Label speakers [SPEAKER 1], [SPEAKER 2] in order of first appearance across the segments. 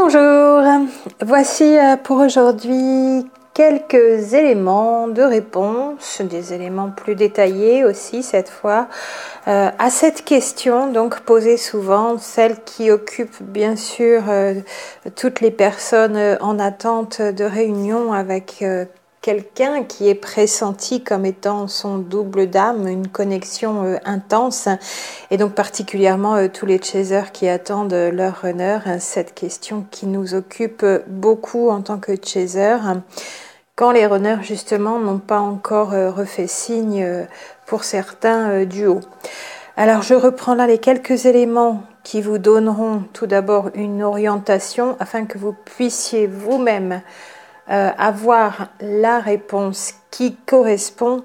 [SPEAKER 1] bonjour, voici pour aujourd'hui quelques éléments de réponse, des éléments plus détaillés aussi cette fois, à cette question donc posée souvent, celle qui occupe bien sûr toutes les personnes en attente de réunion avec quelqu'un qui est pressenti comme étant son double d'âme, une connexion intense, et donc particulièrement tous les chasers qui attendent leur runner, cette question qui nous occupe beaucoup en tant que chaser, quand les runners justement n'ont pas encore refait signe pour certains duos. Alors je reprends là les quelques éléments qui vous donneront tout d'abord une orientation afin que vous puissiez vous-même avoir la réponse qui correspond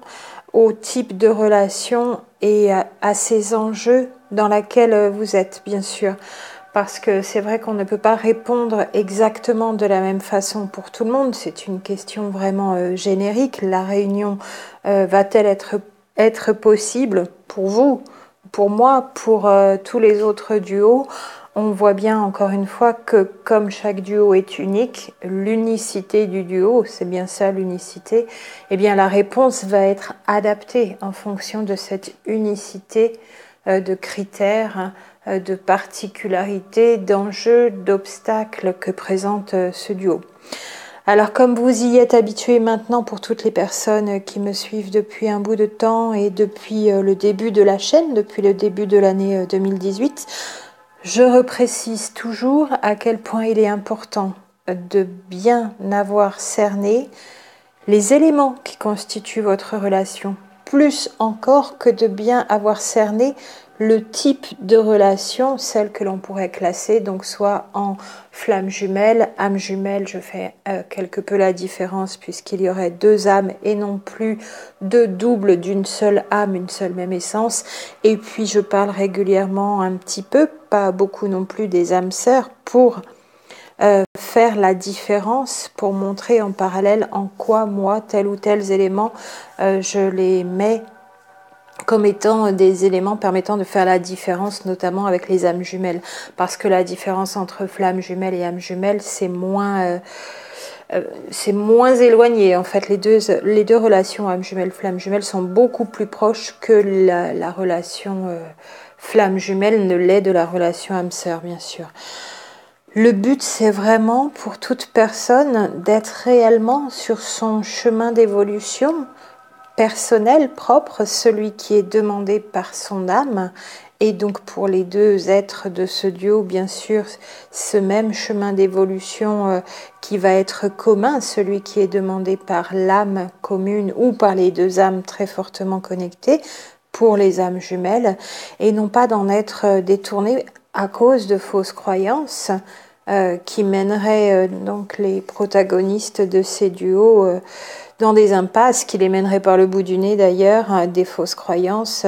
[SPEAKER 1] au type de relation et à ces enjeux dans lesquels vous êtes, bien sûr. Parce que c'est vrai qu'on ne peut pas répondre exactement de la même façon pour tout le monde. C'est une question vraiment générique. La réunion va-t-elle être possible pour vous, pour moi, pour tous les autres duos? On voit bien encore une fois que comme chaque duo est unique, l'unicité du duo, c'est bien ça l'unicité, eh bien la réponse va être adaptée en fonction de cette unicité de critères, de particularités, d'enjeux, d'obstacles que présente ce duo. Alors comme vous y êtes habitués maintenant pour toutes les personnes qui me suivent depuis un bout de temps et depuis le début de la chaîne, depuis le début de l'année 2018, je reprécise toujours à quel point il est important de bien avoir cerné les éléments qui constituent votre relation, plus encore que de bien avoir cerné le type de relation, celle que l'on pourrait classer, donc soit en flamme jumelle, âme jumelle, je fais quelque peu la différence puisqu'il y aurait deux âmes et non plus deux doubles d'une seule âme, une seule même essence. Et puis je parle régulièrement un petit peu, pas beaucoup non plus, des âmes sœurs pour faire la différence, pour montrer en parallèle en quoi moi, tel ou tel élément, je les mets comme étant des éléments permettant de faire la différence, notamment avec les âmes jumelles. Parce que la différence entre flamme jumelle et âme jumelle, c'est moins éloigné. En fait, les deux relations âme jumelle, flamme jumelle sont beaucoup plus proches que la relation flamme jumelle ne l'est de la relation âme sœur, bien sûr. Le but, c'est vraiment pour toute personne d'être réellement sur son chemin d'évolution personnel, propre, celui qui est demandé par son âme, et donc pour les deux êtres de ce duo, bien sûr, ce même chemin d'évolution qui va être commun, celui qui est demandé par l'âme commune ou par les deux âmes très fortement connectées, pour les âmes jumelles, et non pas d'en être détourné à cause de fausses croyances qui mèneraient donc les protagonistes de ces duos dans des impasses qui les mèneraient par le bout du nez d'ailleurs, des fausses croyances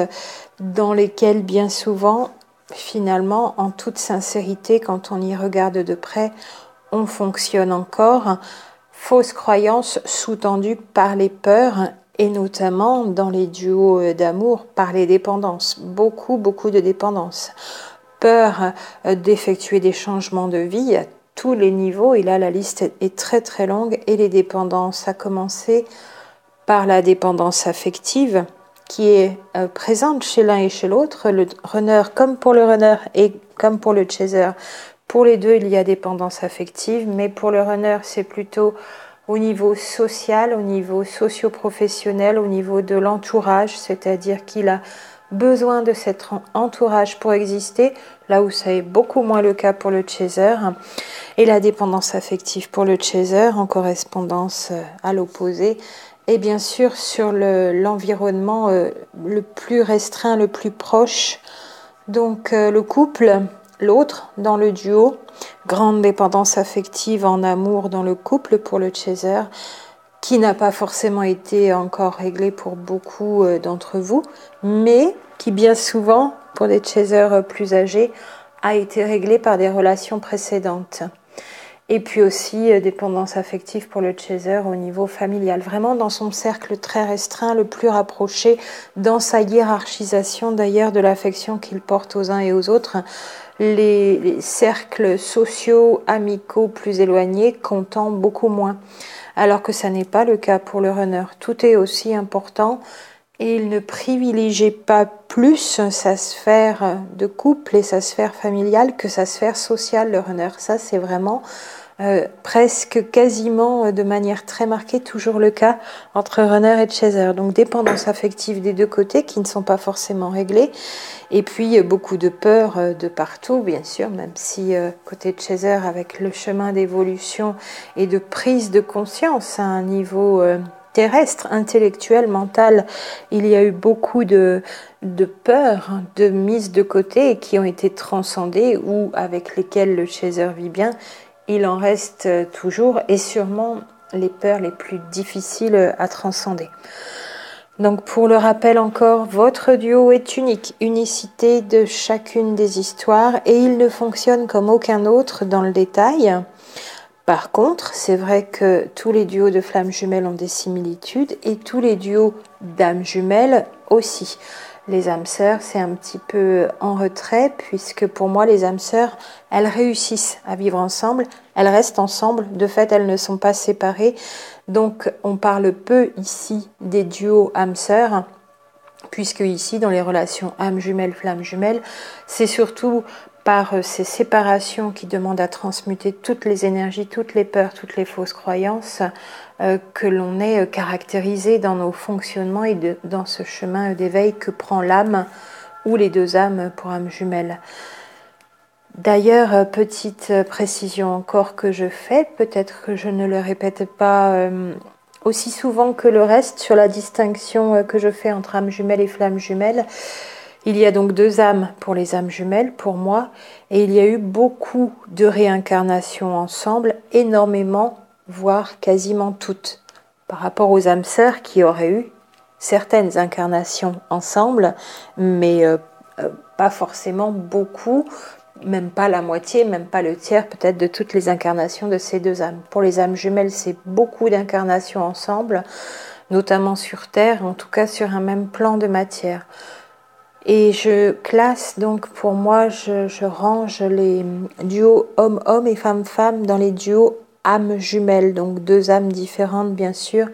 [SPEAKER 1] dans lesquelles bien souvent, finalement, en toute sincérité, quand on y regarde de près, on fonctionne encore. Fausses croyances sous-tendues par les peurs et notamment dans les duos d'amour par les dépendances, beaucoup de dépendances. Peur d'effectuer des changements de vie à tous les niveaux, et là la liste est très longue, et les dépendances, à commencer par la dépendance affective qui est présente chez l'un et chez l'autre, le runner comme pour le runner et comme pour le chaser. Pour les deux, il y a dépendance affective, mais pour le runner, c'est plutôt au niveau social, au niveau socio-professionnel, au niveau de l'entourage, c'est-à-dire qu'il a besoin de cet entourage pour exister, là où ça est beaucoup moins le cas pour le chaser, et la dépendance affective pour le chaser en correspondance à l'opposé, et bien sûr sur l'environnement le plus restreint, le plus proche, donc le couple, l'autre dans le duo, grande dépendance affective en amour dans le couple pour le chaser, qui n'a pas forcément été encore réglé pour beaucoup d'entre vous, mais qui bien souvent, pour des chasers plus âgés, a été réglé par des relations précédentes. Et puis aussi dépendance affective pour le chaser au niveau familial, vraiment dans son cercle très restreint, le plus rapproché, dans sa hiérarchisation d'ailleurs de l'affection qu'il porte aux uns et aux autres, les cercles sociaux, amicaux plus éloignés comptant beaucoup moins, alors que ça n'est pas le cas pour le runner. Tout est aussi important et il ne privilégie pas plus sa sphère de couple et sa sphère familiale que sa sphère sociale, le runner. Ça, c'est vraiment presque quasiment de manière très marquée toujours le cas entre runner et chaser. Donc dépendance affective des deux côtés qui ne sont pas forcément réglées, et puis beaucoup de peur de partout bien sûr, même si côté chaser avec le chemin d'évolution et de prise de conscience à un niveau terrestre, intellectuel, mental, il y a eu beaucoup de peurs, de mises de côté qui ont été transcendées ou avec lesquelles le chaser vit bien. Il en reste toujours et sûrement les peurs les plus difficiles à transcender. Donc pour le rappel encore, votre duo est unique, unicité de chacune des histoires et il ne fonctionne comme aucun autre dans le détail. Par contre, c'est vrai que tous les duos de flammes jumelles ont des similitudes et tous les duos d'âmes jumelles aussi. Les âmes sœurs, c'est un petit peu en retrait puisque pour moi, les âmes sœurs, elles réussissent à vivre ensemble, elles restent ensemble, de fait, elles ne sont pas séparées. Donc, on parle peu ici des duos âmes sœurs, puisque ici, dans les relations âmes jumelles, flammes jumelles, c'est surtout par ces séparations qui demandent à transmuter toutes les énergies, toutes les peurs, toutes les fausses croyances, que l'on est caractérisé dans nos fonctionnements et dans ce chemin d'éveil que prend l'âme ou les deux âmes pour âmes jumelles. D'ailleurs, petite précision encore que je fais, peut-être que je ne le répète pas aussi souvent que le reste sur la distinction que je fais entre âmes jumelles et flammes jumelles. Il y a donc deux âmes pour les âmes jumelles, pour moi, et il y a eu beaucoup de réincarnations ensemble, énormément, voire quasiment toutes, par rapport aux âmes sœurs qui auraient eu certaines incarnations ensemble, mais pas forcément beaucoup, même pas la moitié, même pas le tiers peut-être de toutes les incarnations de ces deux âmes. Pour les âmes jumelles, c'est beaucoup d'incarnations ensemble, notamment sur Terre, en tout cas sur un même plan de matière. Et je classe donc, pour moi, je range les duos homme-homme et femme-femme dans les duos âmes jumelles, donc deux âmes différentes bien sûr,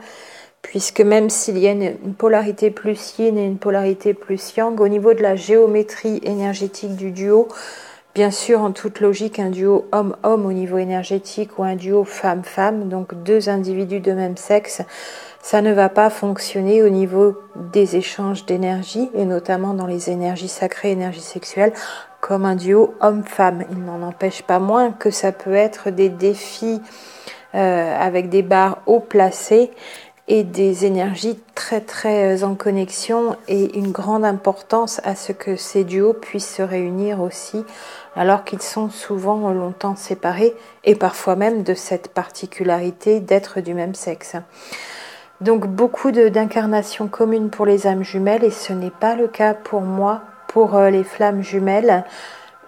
[SPEAKER 1] puisque même s'il y a une polarité plus yin et une polarité plus yang, au niveau de la géométrie énergétique du duo, bien sûr en toute logique un duo homme-homme au niveau énergétique ou un duo femme-femme, donc deux individus de même sexe, ça ne va pas fonctionner au niveau des échanges d'énergie, et notamment dans les énergies sacrées, énergies sexuelles, comme un duo homme-femme. Il n'en empêche pas moins que ça peut être des défis avec des barres haut placées et des énergies très très en connexion et une grande importance à ce que ces duos puissent se réunir aussi, alors qu'ils sont souvent longtemps séparés et parfois même de cette particularité d'être du même sexe. Donc beaucoup d'incarnations communes pour les âmes jumelles et ce n'est pas le cas pour moi, pour les flammes jumelles.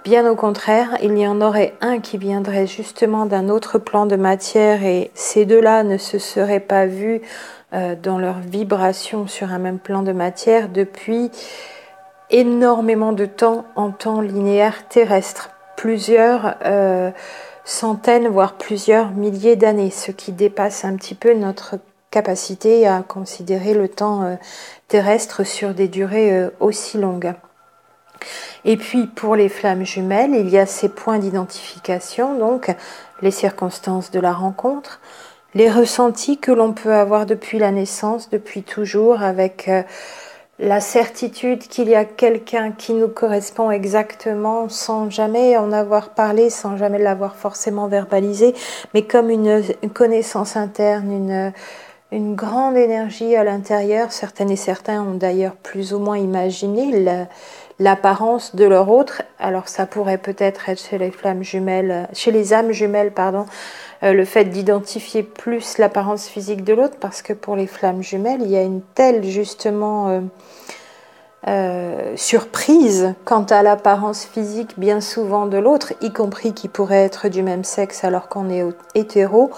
[SPEAKER 1] Bien au contraire, il y en aurait un qui viendrait justement d'un autre plan de matière et ces deux-là ne se seraient pas vus dans leur vibration sur un même plan de matière depuis énormément de temps en temps linéaire terrestre, plusieurs centaines voire plusieurs milliers d'années, ce qui dépasse un petit peu notre capacité à considérer le temps terrestre sur des durées aussi longues. Et puis pour les flammes jumelles, il y a ces points d'identification, donc les circonstances de la rencontre, les ressentis que l'on peut avoir depuis la naissance, depuis toujours, avec la certitude qu'il y a quelqu'un qui nous correspond exactement sans jamais en avoir parlé, sans jamais l'avoir forcément verbalisé, mais comme une connaissance interne, une grande énergie à l'intérieur. Certaines et certains ont d'ailleurs plus ou moins imaginé l'apparence de leur autre. Alors ça pourrait peut-être être chez les flammes jumelles, chez les âmes jumelles, pardon, le fait d'identifier plus l'apparence physique de l'autre, parce que pour les flammes jumelles, il y a une telle justement surprise quant à l'apparence physique bien souvent de l'autre, y compris qui pourrait être du même sexe alors qu'on est hétéro,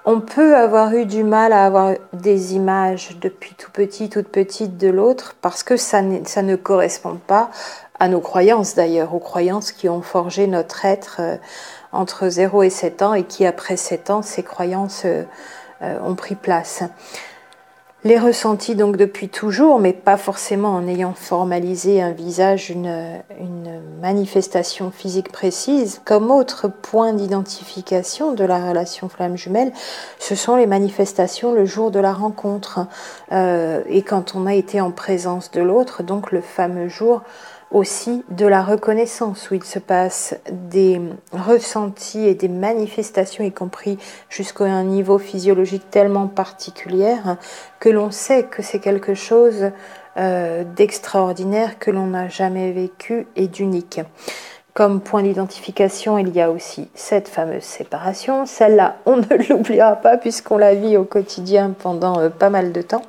[SPEAKER 1] on peut avoir eu du mal à avoir des images depuis tout petit, toute petite de l'autre parce que ça ne correspond pas à nos croyances d'ailleurs, aux croyances qui ont forgé notre être entre 0 et 7 ans et qui après 7 ans, ces croyances ont pris place. Les ressentis donc depuis toujours, mais pas forcément en ayant formalisé un visage, une manifestation physique précise, comme autre point d'identification de la relation flamme jumelle, ce sont les manifestations le jour de la rencontre et quand on a été en présence de l'autre, donc le fameux jour aussi de la reconnaissance où il se passe des ressentis et des manifestations, y compris jusqu'à un niveau physiologique tellement particulier que l'on sait que c'est quelque chose d'extraordinaire que l'on n'a jamais vécu et d'unique. Comme point d'identification, il y a aussi cette fameuse séparation. Celle-là, on ne l'oubliera pas puisqu'on la vit au quotidien pendant pas mal de temps.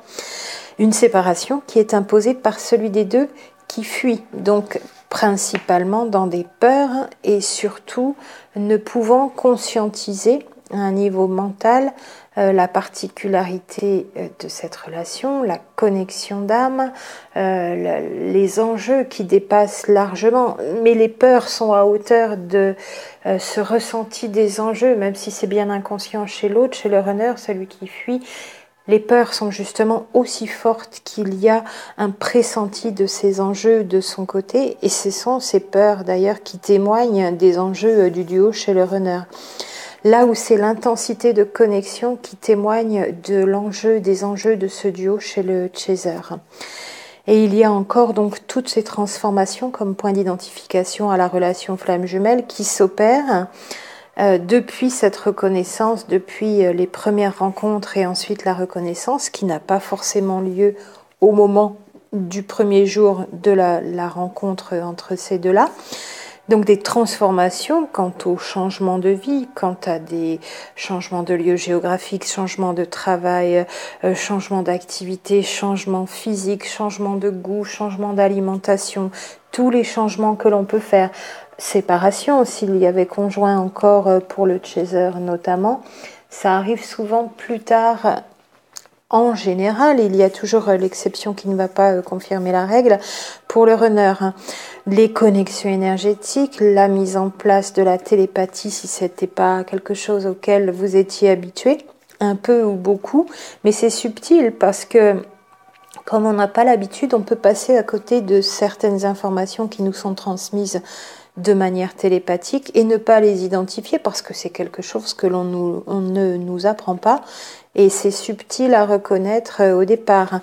[SPEAKER 1] Une séparation qui est imposée par celui des deux qui fuit, donc principalement dans des peurs et surtout ne pouvant conscientiser à un niveau mental la particularité de cette relation, la connexion d'âme, les enjeux qui dépassent largement, mais les peurs sont à hauteur de ce ressenti des enjeux, même si c'est bien inconscient chez l'autre, chez le runner, celui qui fuit. Les peurs sont justement aussi fortes qu'il y a un pressenti de ces enjeux de son côté, et ce sont ces peurs d'ailleurs qui témoignent des enjeux du duo chez le runner. Là où c'est l'intensité de connexion qui témoigne de l'enjeu, des enjeux de ce duo chez le chaser. Et il y a encore donc toutes ces transformations comme point d'identification à la relation flamme jumelle qui s'opèrent depuis cette reconnaissance, depuis les premières rencontres et ensuite la reconnaissance qui n'a pas forcément lieu au moment du premier jour de la rencontre entre ces deux-là. Donc des transformations quant au changement de vie, quant à des changements de lieu géographique, changement de travail, changement d'activité, changement physique, changement de goût, changement d'alimentation, tous les changements que l'on peut faire. Séparation, s'il y avait conjoint encore pour le chaser notamment, ça arrive souvent plus tard. En général, il y a toujours l'exception qui ne va pas confirmer la règle pour le runner. Les connexions énergétiques, la mise en place de la télépathie si ce n'était pas quelque chose auquel vous étiez habitué, un peu ou beaucoup, mais c'est subtil parce que comme on n'a pas l'habitude, on peut passer à côté de certaines informations qui nous sont transmises de manière télépathique et ne pas les identifier parce que c'est quelque chose que on ne nous apprend pas et c'est subtil à reconnaître au départ.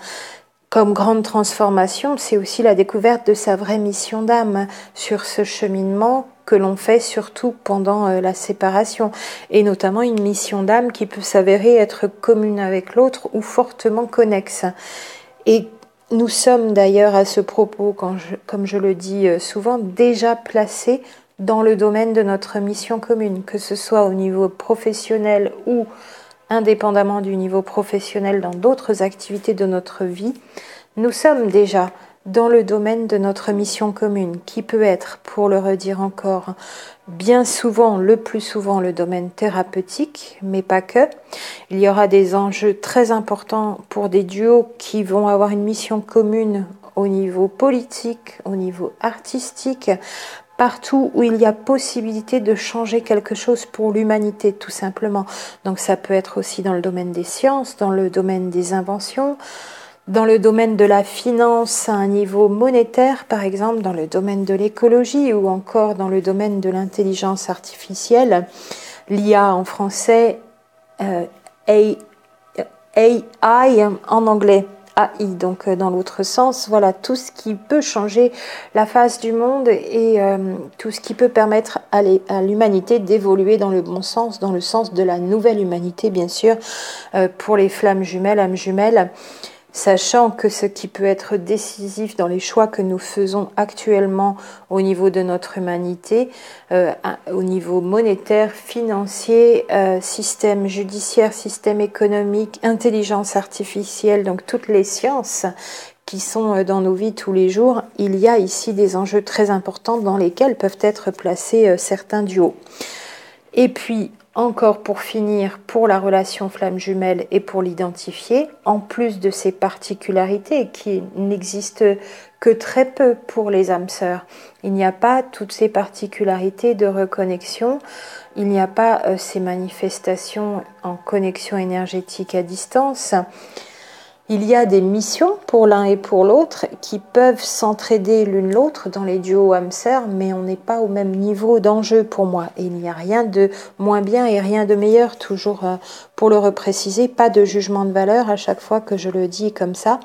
[SPEAKER 1] Comme grande transformation, c'est aussi la découverte de sa vraie mission d'âme sur ce cheminement que l'on fait surtout pendant la séparation et notamment une mission d'âme qui peut s'avérer être commune avec l'autre ou fortement connexe. Et nous sommes d'ailleurs à ce propos, comme je le dis souvent, déjà placés dans le domaine de notre mission commune, que ce soit au niveau professionnel ou indépendamment du niveau professionnel dans d'autres activités de notre vie. Nous sommes déjà dans le domaine de notre mission commune, qui peut être, pour le redire encore, bien souvent, le plus souvent, le domaine thérapeutique, mais pas que. Il y aura des enjeux très importants pour des duos qui vont avoir une mission commune au niveau politique, au niveau artistique, partout où il y a possibilité de changer quelque chose pour l'humanité, tout simplement. Donc ça peut être aussi dans le domaine des sciences, dans le domaine des inventions, dans le domaine de la finance à un niveau monétaire, par exemple, dans le domaine de l'écologie ou encore dans le domaine de l'intelligence artificielle, l'IA en français, AI en anglais, AI, donc dans l'autre sens, voilà, tout ce qui peut changer la face du monde et tout ce qui peut permettre à l'humanité d'évoluer dans le bon sens, dans le sens de la nouvelle humanité, bien sûr, pour les flammes jumelles, âmes jumelles, sachant que ce qui peut être décisif dans les choix que nous faisons actuellement au niveau de notre humanité, au niveau monétaire, financier, système judiciaire, système économique, intelligence artificielle, donc toutes les sciences qui sont dans nos vies tous les jours, il y a ici des enjeux très importants dans lesquels peuvent être placés certains duos. Et puis, encore pour finir, pour la relation flamme jumelle et pour l'identifier, en plus de ces particularités qui n'existent que très peu pour les âmes sœurs, il n'y a pas toutes ces particularités de reconnexion, il n'y a pas ces manifestations en connexion énergétique à distance. Il y a des missions pour l'un et pour l'autre qui peuvent s'entraider l'une l'autre dans les duos âmes-sœurs, mais on n'est pas au même niveau d'enjeu pour moi. Et il n'y a rien de moins bien et rien de meilleur, toujours pour le repréciser, pas de jugement de valeur à chaque fois que je le dis comme ça.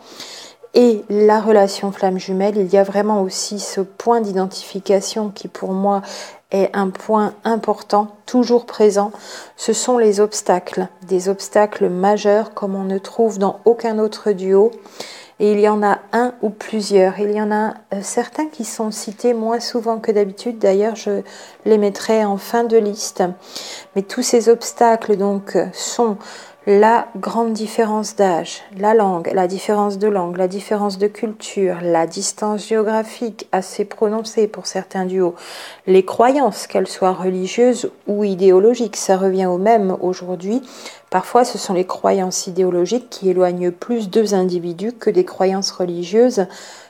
[SPEAKER 1] Et la relation flamme jumelle, il y a vraiment aussi ce point d'identification qui pour moi est un point important, toujours présent. Ce sont les obstacles, des obstacles majeurs comme on ne trouve dans aucun autre duo. Et il y en a un ou plusieurs. Il y en a certains qui sont cités moins souvent que d'habitude. D'ailleurs, je les mettrai en fin de liste. Mais tous ces obstacles donc sont la grande différence d'âge, la langue, la différence de langue, la différence de culture, la distance géographique assez prononcée pour certains duos, les croyances, qu'elles soient religieuses ou idéologiques, ça revient au même aujourd'hui. Parfois, ce sont les croyances idéologiques qui éloignent plus deux individus que des croyances religieuses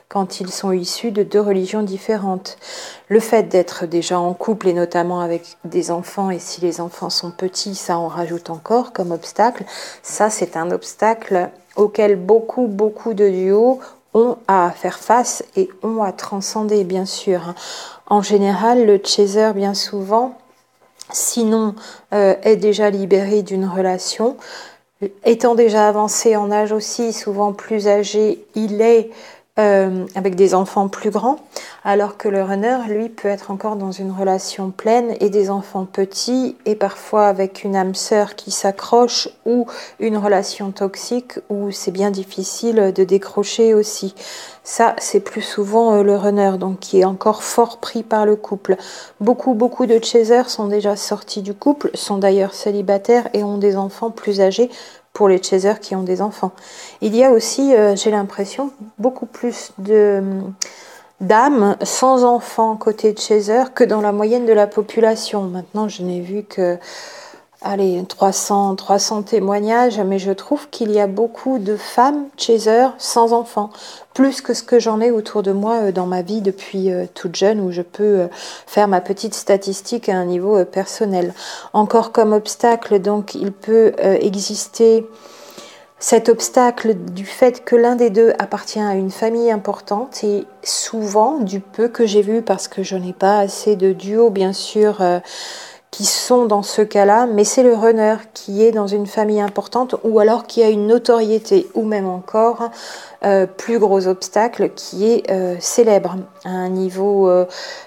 [SPEAKER 1] quand ils sont issus de deux religions différentes. Le fait d'être déjà en couple et notamment avec des enfants, et si les enfants sont petits, ça en rajoute encore comme obstacle. Ça, c'est un obstacle auquel beaucoup de duos ont à faire face et ont à transcender, bien sûr. En général, le chaser, bien souvent, sinon est déjà libéré d'une relation. Étant déjà avancé en âge aussi, souvent plus âgé, il est avec des enfants plus grands, alors que le runner, lui, peut être encore dans une relation pleine et des enfants petits et parfois avec une âme sœur qui s'accroche ou une relation toxique où c'est bien difficile de décrocher aussi. Ça, c'est plus souvent le runner, donc qui est encore fort pris par le couple. Beaucoup de chasers sont déjà sortis du couple, sont d'ailleurs célibataires et ont des enfants plus âgés pour les chasers qui ont des enfants. Il y a aussi, j'ai l'impression, beaucoup plus d'âmes sans enfants côté chaser que dans la moyenne de la population. Maintenant, je n'ai vu que 300 témoignages, mais je trouve qu'il y a beaucoup de femmes chasers sans enfants, plus que ce que j'en ai autour de moi dans ma vie depuis toute jeune, où je peux faire ma petite statistique à un niveau personnel. Encore comme obstacle, donc il peut exister cet obstacle du fait que l'un des deux appartient à une famille importante, et souvent, du peu que j'ai vu, parce que je n'ai pas assez de duos bien sûr qui sont dans ce cas-là, mais c'est le runner qui est dans une famille importante ou alors qui a une notoriété, ou même encore plus gros obstacle, qui est célèbre à un niveau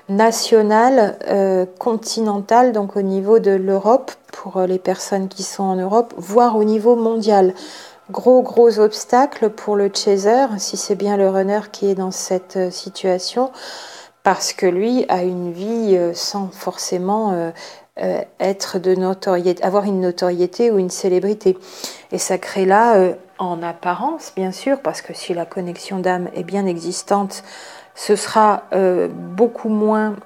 [SPEAKER 1] national, continental, donc au niveau de l'Europe pour les personnes qui sont en Europe, voire au niveau mondial. Gros obstacle pour le chaser, si c'est bien le runner qui est dans cette situation, parce que lui a une vie sans forcément être de notoriété, avoir une notoriété ou une célébrité. Et ça crée là, en apparence bien sûr, parce que si la connexion d'âme est bien existante, ce sera beaucoup moins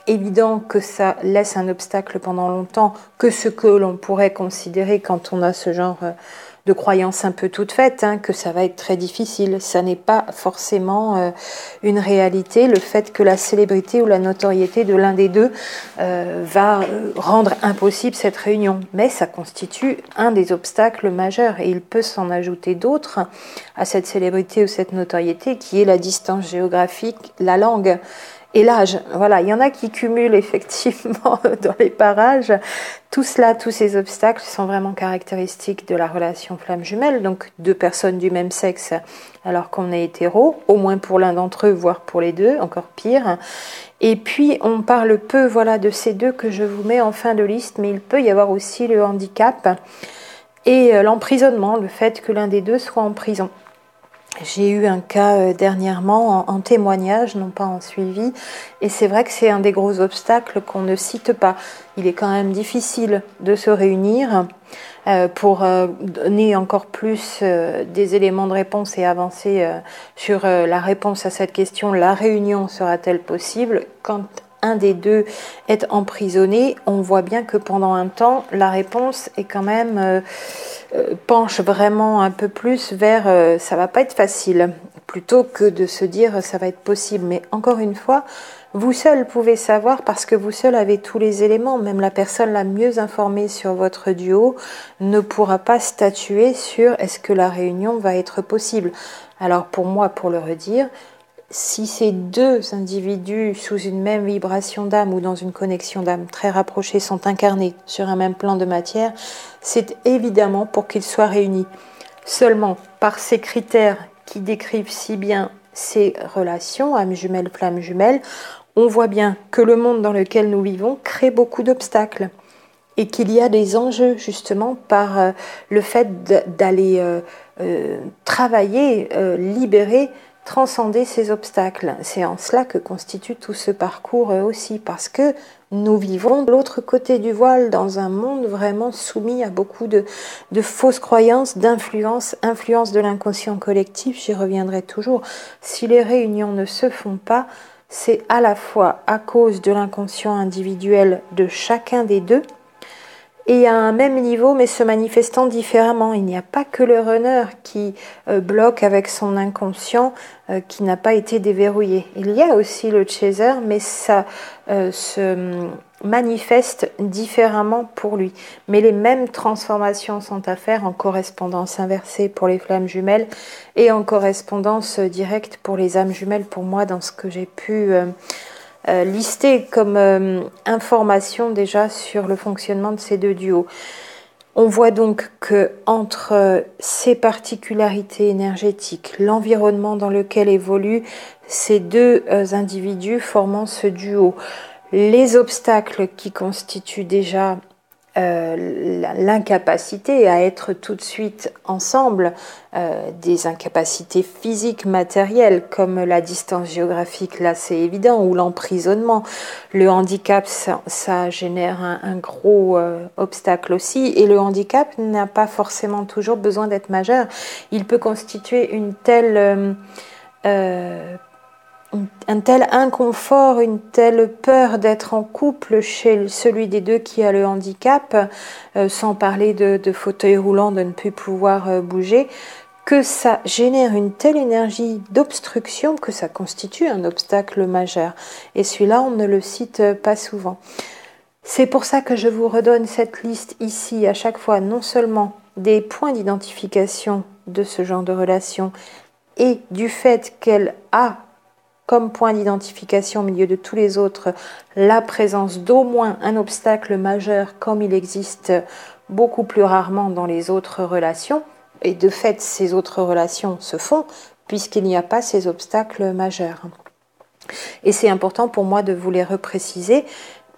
[SPEAKER 1] évident que ça laisse un obstacle pendant longtemps que ce que l'on pourrait considérer quand on a ce genre de croyances un peu toutes faites, que ça va être très difficile. Ça n'est pas forcément une réalité, le fait que la célébrité ou la notoriété de l'un des deux va rendre impossible cette réunion. Mais ça constitue un des obstacles majeurs, et il peut s'en ajouter d'autres à cette célébrité ou cette notoriété, qui est la distance géographique, la langue et l'âge. Voilà, il y en a qui cumulent effectivement dans les parages. Tout cela, tous ces obstacles sont vraiment caractéristiques de la relation flamme jumelle, donc deux personnes du même sexe alors qu'on est hétéro, au moins pour l'un d'entre eux, voire pour les deux, encore pire. Et puis on parle peu de ces deux que je vous mets en fin de liste, mais il peut y avoir aussi le handicap et l'emprisonnement, le fait que l'un des deux soit en prison. J'ai eu un cas dernièrement en témoignage, non pas en suivi, et c'est vrai que c'est un des gros obstacles qu'on ne cite pas. Il est quand même difficile de se réunir pour donner encore plus des éléments de réponse et avancer sur la réponse à cette question. La réunion sera-t-elle possible? Quand un des deux est emprisonné, on voit bien que pendant un temps, la réponse est quand même penche vraiment un peu plus vers ça va pas être facile, plutôt que de se dire ça va être possible. Mais encore une fois, vous seul pouvez savoir parce que vous seul avez tous les éléments. Même la personne la mieux informée sur votre duo ne pourra pas statuer sur est-ce que la réunion va être possible. Alors pour moi, pour le redire, si ces deux individus sous une même vibration d'âme ou dans une connexion d'âme très rapprochée sont incarnés sur un même plan de matière, c'est évidemment pour qu'ils soient réunis. Seulement, par ces critères qui décrivent si bien ces relations, âme jumelle, flamme jumelle, on voit bien que le monde dans lequel nous vivons crée beaucoup d'obstacles et qu'il y a des enjeux justement par le fait d'aller travailler, libérer, transcender ces obstacles. C'est en cela que constitue tout ce parcours aussi, parce que nous vivons de l'autre côté du voile dans un monde vraiment soumis à beaucoup de fausses croyances, d'influence, influence de l'inconscient collectif, j'y reviendrai toujours. Si les réunions ne se font pas, c'est à la fois à cause de l'inconscient individuel de chacun des deux, et à un même niveau, mais se manifestant différemment. Il n'y a pas que le runner qui bloque avec son inconscient qui n'a pas été déverrouillé. Il y a aussi le chaser, mais ça se manifeste différemment pour lui. Mais les mêmes transformations sont à faire en correspondance inversée pour les flammes jumelles et en correspondance directe pour les âmes jumelles, pour moi, dans ce que j'ai pu listé comme information déjà sur le fonctionnement de ces deux duos. On voit donc que entre ces particularités énergétiques, l'environnement dans lequel évoluent ces deux individus formant ce duo, les obstacles qui constituent déjà l'incapacité à être tout de suite ensemble, des incapacités physiques, matérielles, comme la distance géographique, là c'est évident, ou l'emprisonnement. Le handicap, ça génère un gros obstacle aussi, et le handicap n'a pas forcément toujours besoin d'être majeur. Il peut constituer une telle un tel inconfort, une telle peur d'être en couple chez celui des deux qui a le handicap, sans parler de fauteuil roulant, de ne plus pouvoir bouger, que ça génère une telle énergie d'obstruction que ça constitue un obstacle majeur. Et celui-là, on ne le cite pas souvent. C'est pour ça que je vous redonne cette liste ici à chaque fois, non seulement des points d'identification de ce genre de relation et du fait qu'elle a comme point d'identification au milieu de tous les autres, la présence d'au moins un obstacle majeur comme il existe beaucoup plus rarement dans les autres relations. Et de fait, ces autres relations se font puisqu'il n'y a pas ces obstacles majeurs. Et c'est important pour moi de vous les repréciser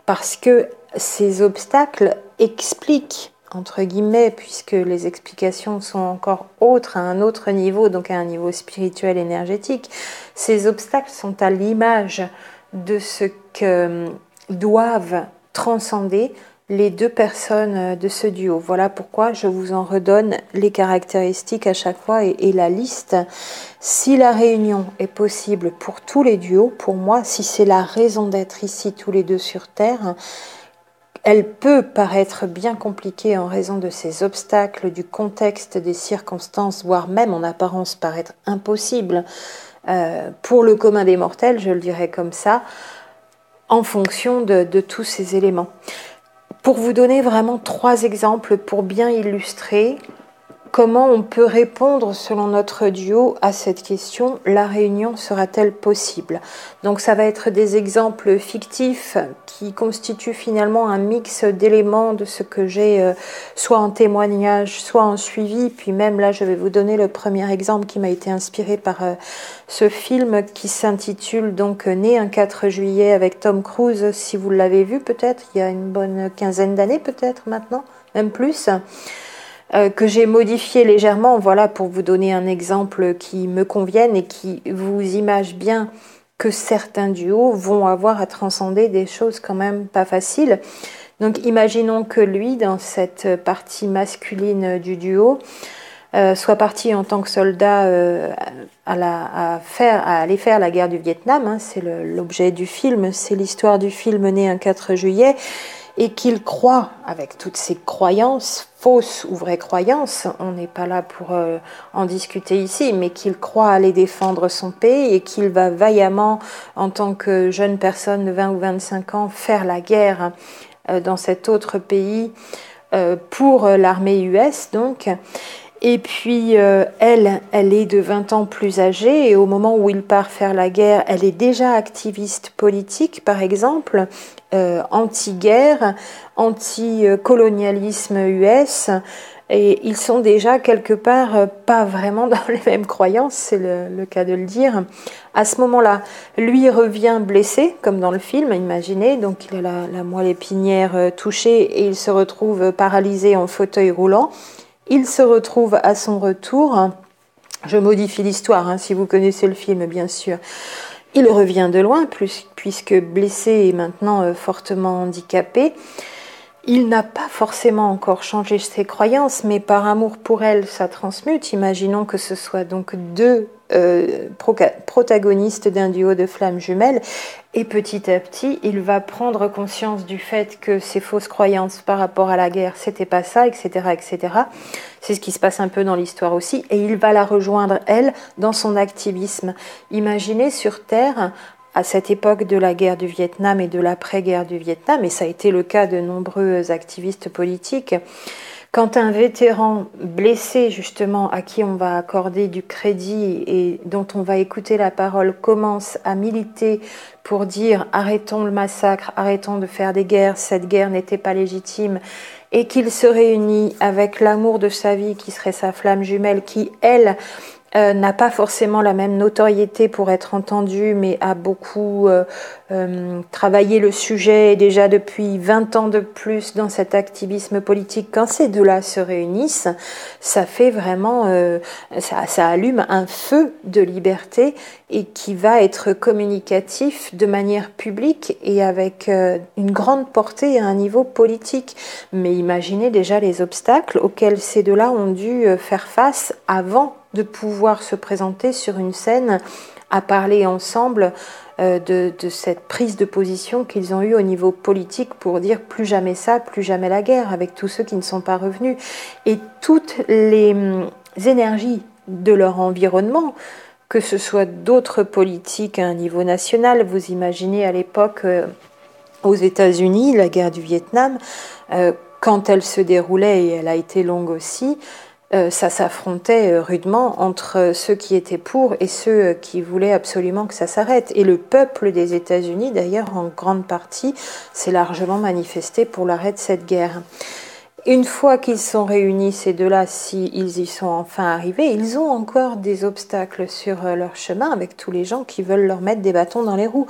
[SPEAKER 1] parce que ces obstacles expliquent entre guillemets, puisque les explications sont encore autres, à un autre niveau, donc à un niveau spirituel, énergétique. Ces obstacles sont à l'image de ce que doivent transcender les deux personnes de ce duo. Voilà pourquoi je vous en redonne les caractéristiques à chaque fois et la liste. Si la réunion est possible pour tous les duos, pour moi, si c'est la raison d'être ici tous les deux sur Terre, elle peut paraître bien compliquée en raison de ces obstacles, du contexte, des circonstances, voire même en apparence paraître impossible pour le commun des mortels, je le dirais comme ça, en fonction de tous ces éléments. Pour vous donner vraiment 3 exemples pour bien illustrer comment on peut répondre selon notre duo à cette question, la réunion sera-t-elle possible? Donc ça va être des exemples fictifs qui constituent finalement un mix d'éléments de ce que j'ai soit en témoignage, soit en suivi. Puis même là, je vais vous donner le premier exemple qui m'a été inspiré par ce film qui s'intitule donc Né un 4 juillet avec Tom Cruise, si vous l'avez vu peut-être, il y a une bonne quinzaine d'années peut-être maintenant, même plus. que j'ai modifié légèrement, voilà, pour vous donner un exemple qui me convienne et qui vous image bien que certains duos vont avoir à transcender des choses quand même pas faciles. Donc imaginons que lui, dans cette partie masculine du duo, soit parti en tant que soldat à aller faire la guerre du Vietnam, hein, c'est l'objet du film, c'est l'histoire du film né un 4 juillet, et qu'il croit, avec toutes ses croyances, fausses ou vraies croyances, on n'est pas là pour en discuter ici, mais qu'il croit aller défendre son pays et qu'il va vaillamment, en tant que jeune personne de 20 ou 25 ans, faire la guerre dans cet autre pays pour l'armée US, donc. Et puis elle est de 20 ans plus âgée et au moment où il part faire la guerre, elle est déjà activiste politique, par exemple, anti-guerre, anti-colonialisme US. Et ils sont déjà quelque part pas vraiment dans les mêmes croyances, c'est le cas de le dire. À ce moment-là, lui revient blessé, comme dans le film, imaginez, donc il a la moelle épinière touchée et il se retrouve paralysé en fauteuil roulant. Il se retrouve à son retour, je modifie l'histoire, hein, si vous connaissez le film bien sûr, il revient de loin puisque blessé et maintenant fortement handicapé. Il n'a pas forcément encore changé ses croyances, mais par amour pour elle, ça transmute. Imaginons que ce soit donc deux protagonistes d'un duo de flammes jumelles. Et petit à petit, il va prendre conscience du fait que ses fausses croyances par rapport à la guerre, c'était pas ça, etc., etc. C'est ce qui se passe un peu dans l'histoire aussi. Et il va la rejoindre, elle, dans son activisme. Imaginez sur Terre, à cette époque de la guerre du Vietnam et de l'après-guerre du Vietnam, et ça a été le cas de nombreux activistes politiques, quand un vétéran blessé, justement, à qui on va accorder du crédit et dont on va écouter la parole, commence à militer pour dire arrêtons le massacre, arrêtons de faire des guerres, cette guerre n'était pas légitime, et qu'il se réunit avec l'amour de sa vie qui serait sa flamme jumelle, qui, elle, n'a pas forcément la même notoriété pour être entendue, mais a beaucoup travaillé le sujet déjà depuis 20 ans de plus dans cet activisme politique. Quand ces deux-là se réunissent, ça fait vraiment, ça allume un feu de liberté et qui va être communicatif de manière publique et avec une grande portée à un niveau politique. Mais imaginez déjà les obstacles auxquels ces deux-là ont dû faire face avant de pouvoir se présenter sur une scène à parler ensemble de cette prise de position qu'ils ont eue au niveau politique pour dire plus jamais ça, plus jamais la guerre, avec tous ceux qui ne sont pas revenus. Et toutes les énergies de leur environnement, que ce soit d'autres politiques à un niveau national, vous imaginez à l'époque aux États-Unis, la guerre du Vietnam, quand elle se déroulait, et elle a été longue aussi, ça s'affrontait rudement entre ceux qui étaient pour et ceux qui voulaient absolument que ça s'arrête. Et le peuple des États-Unis, d'ailleurs, en grande partie, s'est largement manifesté pour l'arrêt de cette guerre. Une fois qu'ils sont réunis, ces deux-là, s'ils y sont enfin arrivés, ils ont encore des obstacles sur leur chemin avec tous les gens qui veulent leur mettre des bâtons dans les roues.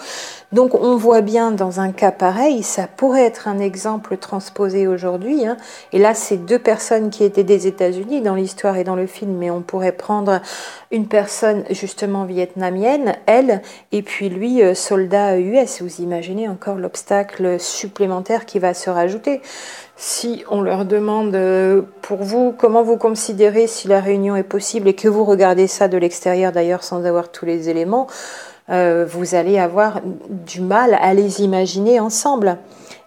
[SPEAKER 1] Donc on voit bien dans un cas pareil, ça pourrait être un exemple transposé aujourd'hui. Hein. Et là, c'est deux personnes qui étaient des États-Unis dans l'histoire et dans le film, mais on pourrait prendre une personne justement vietnamienne, elle, et puis lui, soldat US. Vous imaginez encore l'obstacle supplémentaire qui va se rajouter. Si on leur demande pour vous comment vous considérez si la réunion est possible et que vous regardez ça de l'extérieur d'ailleurs sans avoir tous les éléments, vous allez avoir du mal à les imaginer ensemble.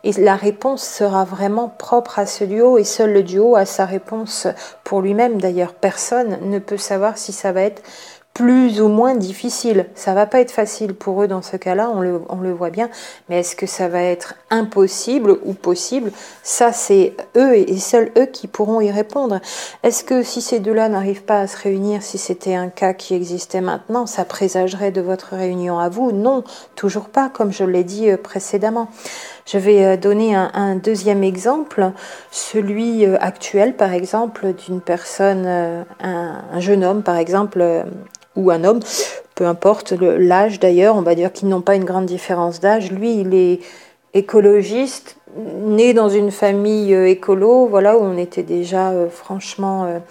[SPEAKER 1] Et la réponse sera vraiment propre à ce duo et seul le duo a sa réponse pour lui-même. D'ailleurs, personne ne peut savoir si ça va être plus ou moins difficile. Ça va pas être facile pour eux dans ce cas-là, on le voit bien. Mais est-ce que ça va être impossible ou possible? Ça, c'est eux et seuls eux qui pourront y répondre. Est-ce que si ces deux-là n'arrivent pas à se réunir, si c'était un cas qui existait maintenant, ça présagerait de votre réunion à vous? Non, toujours pas, comme je l'ai dit précédemment. Je vais donner un deuxième exemple, celui actuel, par exemple, d'une personne, un jeune homme, par exemple, ou un homme, peu importe l'âge d'ailleurs, on va dire qu'ils n'ont pas une grande différence d'âge. Lui, il est écologiste, née dans une famille écolo, voilà, où on était déjà franchement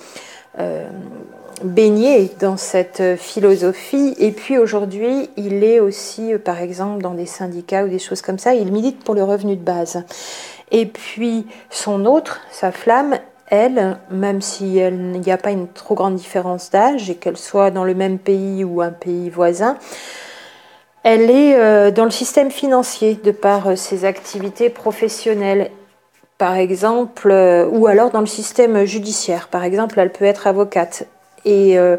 [SPEAKER 1] baigné dans cette philosophie. Et puis aujourd'hui, il est aussi, par exemple, dans des syndicats ou des choses comme ça, il milite pour le revenu de base. Et puis sa flamme, elle, même s'il n'y a pas une trop grande différence d'âge et qu'elle soit dans le même pays ou un pays voisin, elle est dans le système financier de par ses activités professionnelles. Par exemple, ou alors dans le système judiciaire. Par exemple, elle peut être avocate. Et, euh,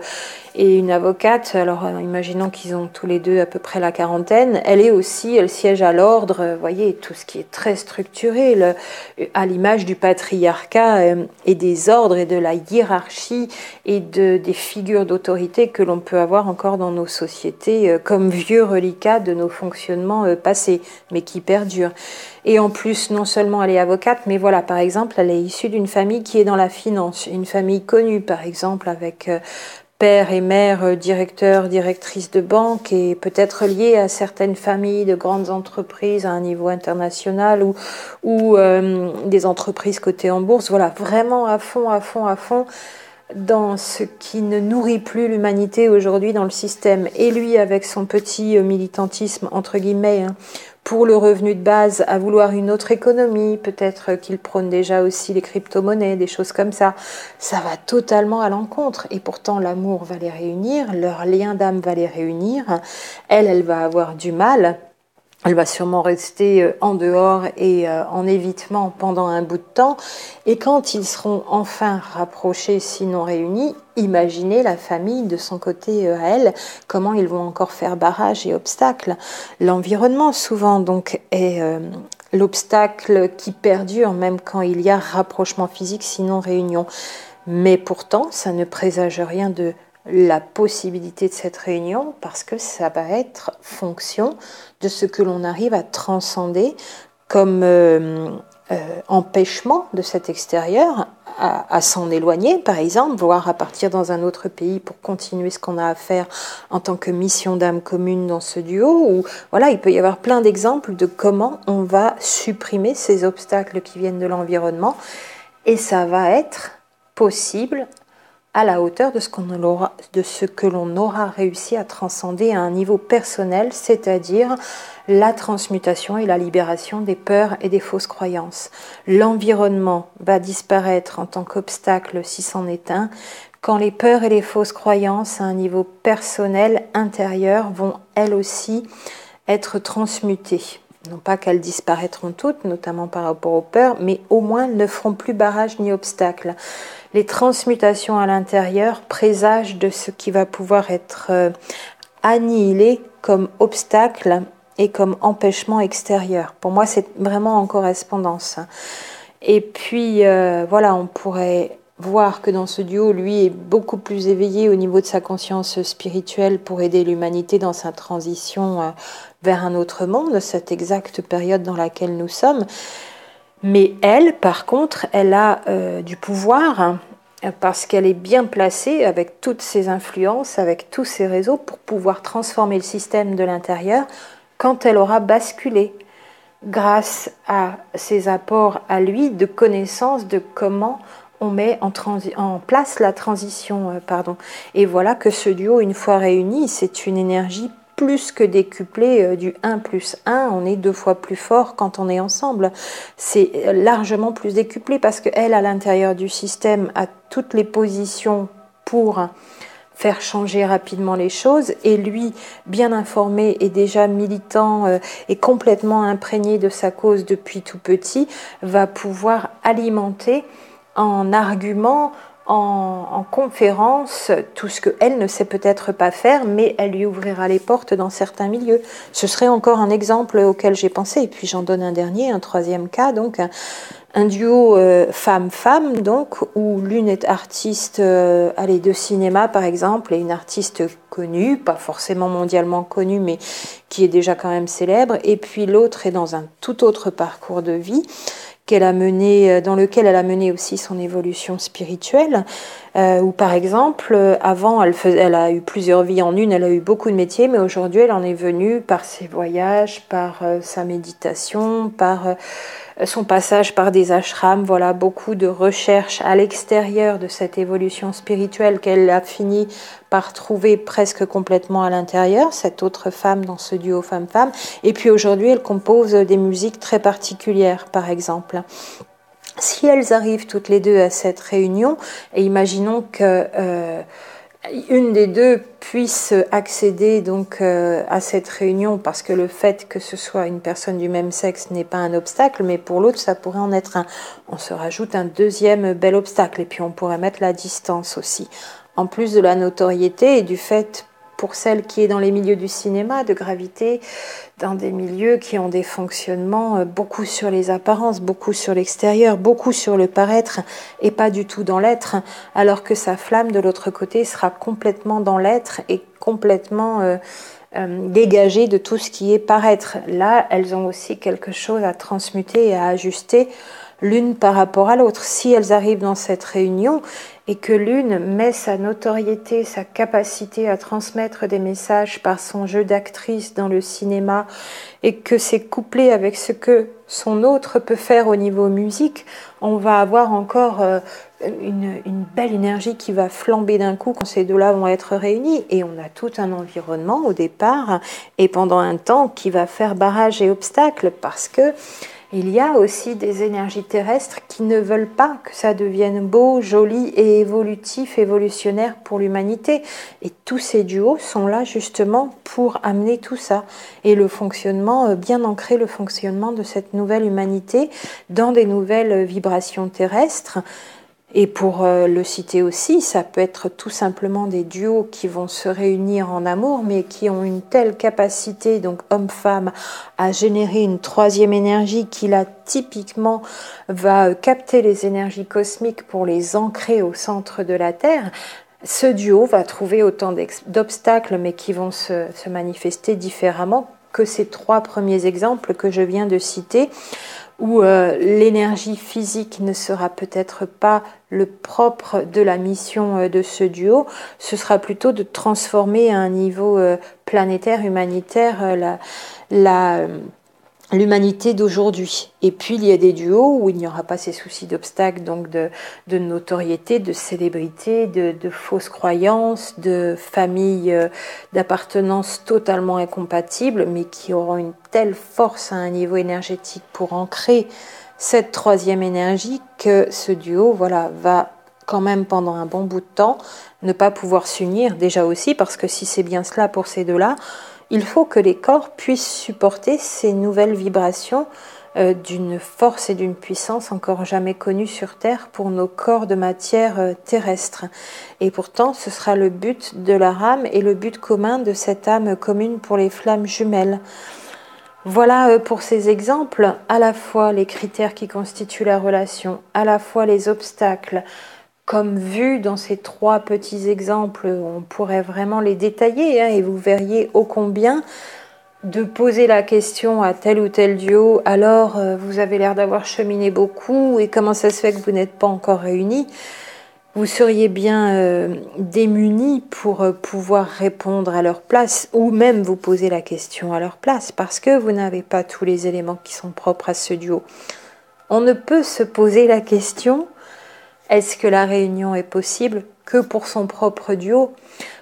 [SPEAKER 1] et une avocate, alors imaginons qu'ils ont tous les deux à peu près la quarantaine, elle siège à l'ordre, vous voyez, tout ce qui est très structuré, à l'image du patriarcat et des ordres et de la hiérarchie et des figures d'autorité que l'on peut avoir encore dans nos sociétés comme vieux reliquats de nos fonctionnements passés, mais qui perdurent. Et en plus, non seulement elle est avocate, mais voilà, par exemple, elle est issue d'une famille qui est dans la finance, une famille connue, par exemple, avec père et mère directeurs, directrices de banque et peut-être liée à certaines familles de grandes entreprises à un niveau international ou des entreprises cotées en bourse. Voilà, vraiment à fond, à fond, à fond dans ce qui ne nourrit plus l'humanité aujourd'hui dans le système. Et lui, avec son petit militantisme, entre guillemets, hein, pour le revenu de base, à vouloir une autre économie, peut-être qu'il prône déjà aussi les crypto-monnaies, des choses comme ça va totalement à l'encontre. Et pourtant, l'amour va les réunir, leur lien d'âme va les réunir. Elle va avoir du mal. Elle va sûrement rester en dehors et en évitement pendant un bout de temps. Et quand ils seront enfin rapprochés, sinon réunis, imaginez la famille de son côté à elle, comment ils vont encore faire barrage et obstacle. L'environnement, souvent, donc, est l'obstacle qui perdure, même quand il y a rapprochement physique, sinon réunion. Mais pourtant, ça ne présage rien de la possibilité de cette réunion parce que ça va être fonction de ce que l'on arrive à transcender comme empêchement de cet extérieur à s'en éloigner, par exemple, voire à partir dans un autre pays pour continuer ce qu'on a à faire en tant que mission d'âme commune dans ce duo. Ou voilà, il peut y avoir plein d'exemples de comment on va supprimer ces obstacles qui viennent de l'environnement et ça va être possible à la hauteur de ce que l'on aura réussi à transcender à un niveau personnel, c'est-à-dire la transmutation et la libération des peurs et des fausses croyances. L'environnement va disparaître en tant qu'obstacle si c'en est un, quand les peurs et les fausses croyances à un niveau personnel intérieur vont elles aussi être transmutées. Non pas qu'elles disparaîtront toutes, notamment par rapport aux peurs, mais au moins elles ne feront plus barrage ni obstacle. Les transmutations à l'intérieur présagent de ce qui va pouvoir être annihilé comme obstacle et comme empêchement extérieur. Pour moi, c'est vraiment en correspondance. Et puis, voilà, on pourrait voir que dans ce duo, lui est beaucoup plus éveillé au niveau de sa conscience spirituelle pour aider l'humanité dans sa transition vers un autre monde, cette exacte période dans laquelle nous sommes. Mais elle, par contre, elle a du pouvoir parce qu'elle est bien placée avec toutes ses influences, avec tous ses réseaux pour pouvoir transformer le système de l'intérieur quand elle aura basculé grâce à ses apports à lui de connaissances de comment on met en place la transition. Et voilà que ce duo, une fois réuni, c'est une énergie plus que décuplée du 1 plus 1, on est 2 fois plus fort quand on est ensemble. C'est largement plus décuplé parce qu'elle, à l'intérieur du système, a toutes les positions pour faire changer rapidement les choses et lui, bien informé et déjà militant et complètement imprégné de sa cause depuis tout petit, va pouvoir alimenter en arguments, en conférence, tout ce qu'elle ne sait peut-être pas faire, mais elle lui ouvrira les portes dans certains milieux. Ce serait encore un exemple auquel j'ai pensé. Et puis j'en donne un dernier, un troisième cas, donc un duo femme-femme, donc, où l'une est artiste de cinéma, par exemple, et une artiste connue, pas forcément mondialement connue, mais qui est déjà quand même célèbre, et puis l'autre est dans un tout autre parcours de vie, dans lequel elle a mené aussi son évolution spirituelle, où par exemple, avant, elle a eu plusieurs vies en une, elle a eu beaucoup de métiers, mais aujourd'hui, elle en est venue par ses voyages, par sa méditation, par son passage par des ashrams, voilà, beaucoup de recherches à l'extérieur de cette évolution spirituelle qu'elle a fini par trouver presque complètement à l'intérieur, cette autre femme dans ce duo femme-femme. Et puis aujourd'hui, elle compose des musiques très particulières, par exemple. Si elles arrivent toutes les deux à cette réunion, et imaginons que une des deux puisse accéder donc à cette réunion, parce que le fait que ce soit une personne du même sexe n'est pas un obstacle, mais pour l'autre ça pourrait en être un. On se rajoute un deuxième bel obstacle, et puis on pourrait mettre la distance aussi, en plus de la notoriété et du fait, pour celle qui est dans les milieux du cinéma, de graviter dans des milieux qui ont des fonctionnements beaucoup sur les apparences, beaucoup sur l'extérieur, beaucoup sur le paraître et pas du tout dans l'être, alors que sa flamme de l'autre côté sera complètement dans l'être et complètement dégagée de tout ce qui est paraître. Là, elles ont aussi quelque chose à transmuter et à ajuster l'une par rapport à l'autre. Si elles arrivent dans cette réunion et que l'une met sa notoriété, sa capacité à transmettre des messages par son jeu d'actrice dans le cinéma, et que c'est couplé avec ce que son autre peut faire au niveau musique, on va avoir encore une belle énergie qui va flamber d'un coup quand ces deux-là vont être réunis. Et on a tout un environnement au départ et pendant un temps qui va faire barrage et obstacle, parce que il y a aussi des énergies terrestres qui ne veulent pas que ça devienne beau, joli et évolutif, évolutionnaire pour l'humanité. Et tous ces duos sont là justement pour amener tout ça. Et le fonctionnement, bien ancré le fonctionnement de cette nouvelle humanité dans des nouvelles vibrations terrestres. Et pour le citer aussi, ça peut être tout simplement des duos qui vont se réunir en amour, mais qui ont une telle capacité, donc homme-femme, à générer une troisième énergie qui là typiquement va capter les énergies cosmiques pour les ancrer au centre de la Terre. Ce duo va trouver autant d'obstacles, mais qui vont se manifester différemment que ces trois premiers exemples que je viens de citer, où l'énergie physique ne sera peut-être pas le propre de la mission de ce duo, ce sera plutôt de transformer à un niveau planétaire, humanitaire, l'humanité d'aujourd'hui. Et puis il y a des duos où il n'y aura pas ces soucis d'obstacles, donc de notoriété, de célébrité, de fausses croyances, de familles d'appartenance totalement incompatibles, mais qui auront une telle force à un niveau énergétique pour ancrer cette troisième énergie que ce duo, voilà, va quand même pendant un bon bout de temps ne pas pouvoir s'unir, déjà aussi parce que si c'est bien cela pour ces deux-là, il faut que les corps puissent supporter ces nouvelles vibrations d'une force et d'une puissance encore jamais connues sur Terre pour nos corps de matière terrestre. Et pourtant, ce sera le but de leur âme et le but commun de cette âme commune pour les flammes jumelles. Voilà pour ces exemples, à la fois les critères qui constituent la relation, à la fois les obstacles. Comme vu dans ces trois petits exemples, on pourrait vraiment les détailler et vous verriez ô combien de poser la question à tel ou tel duo, alors vous avez l'air d'avoir cheminé beaucoup et comment ça se fait que vous n'êtes pas encore réunis, vous seriez bien démunis pour pouvoir répondre à leur place ou même vous poser la question à leur place parce que vous n'avez pas tous les éléments qui sont propres à ce duo. On ne peut se poser la question: est-ce que la réunion est possible que pour son propre duo?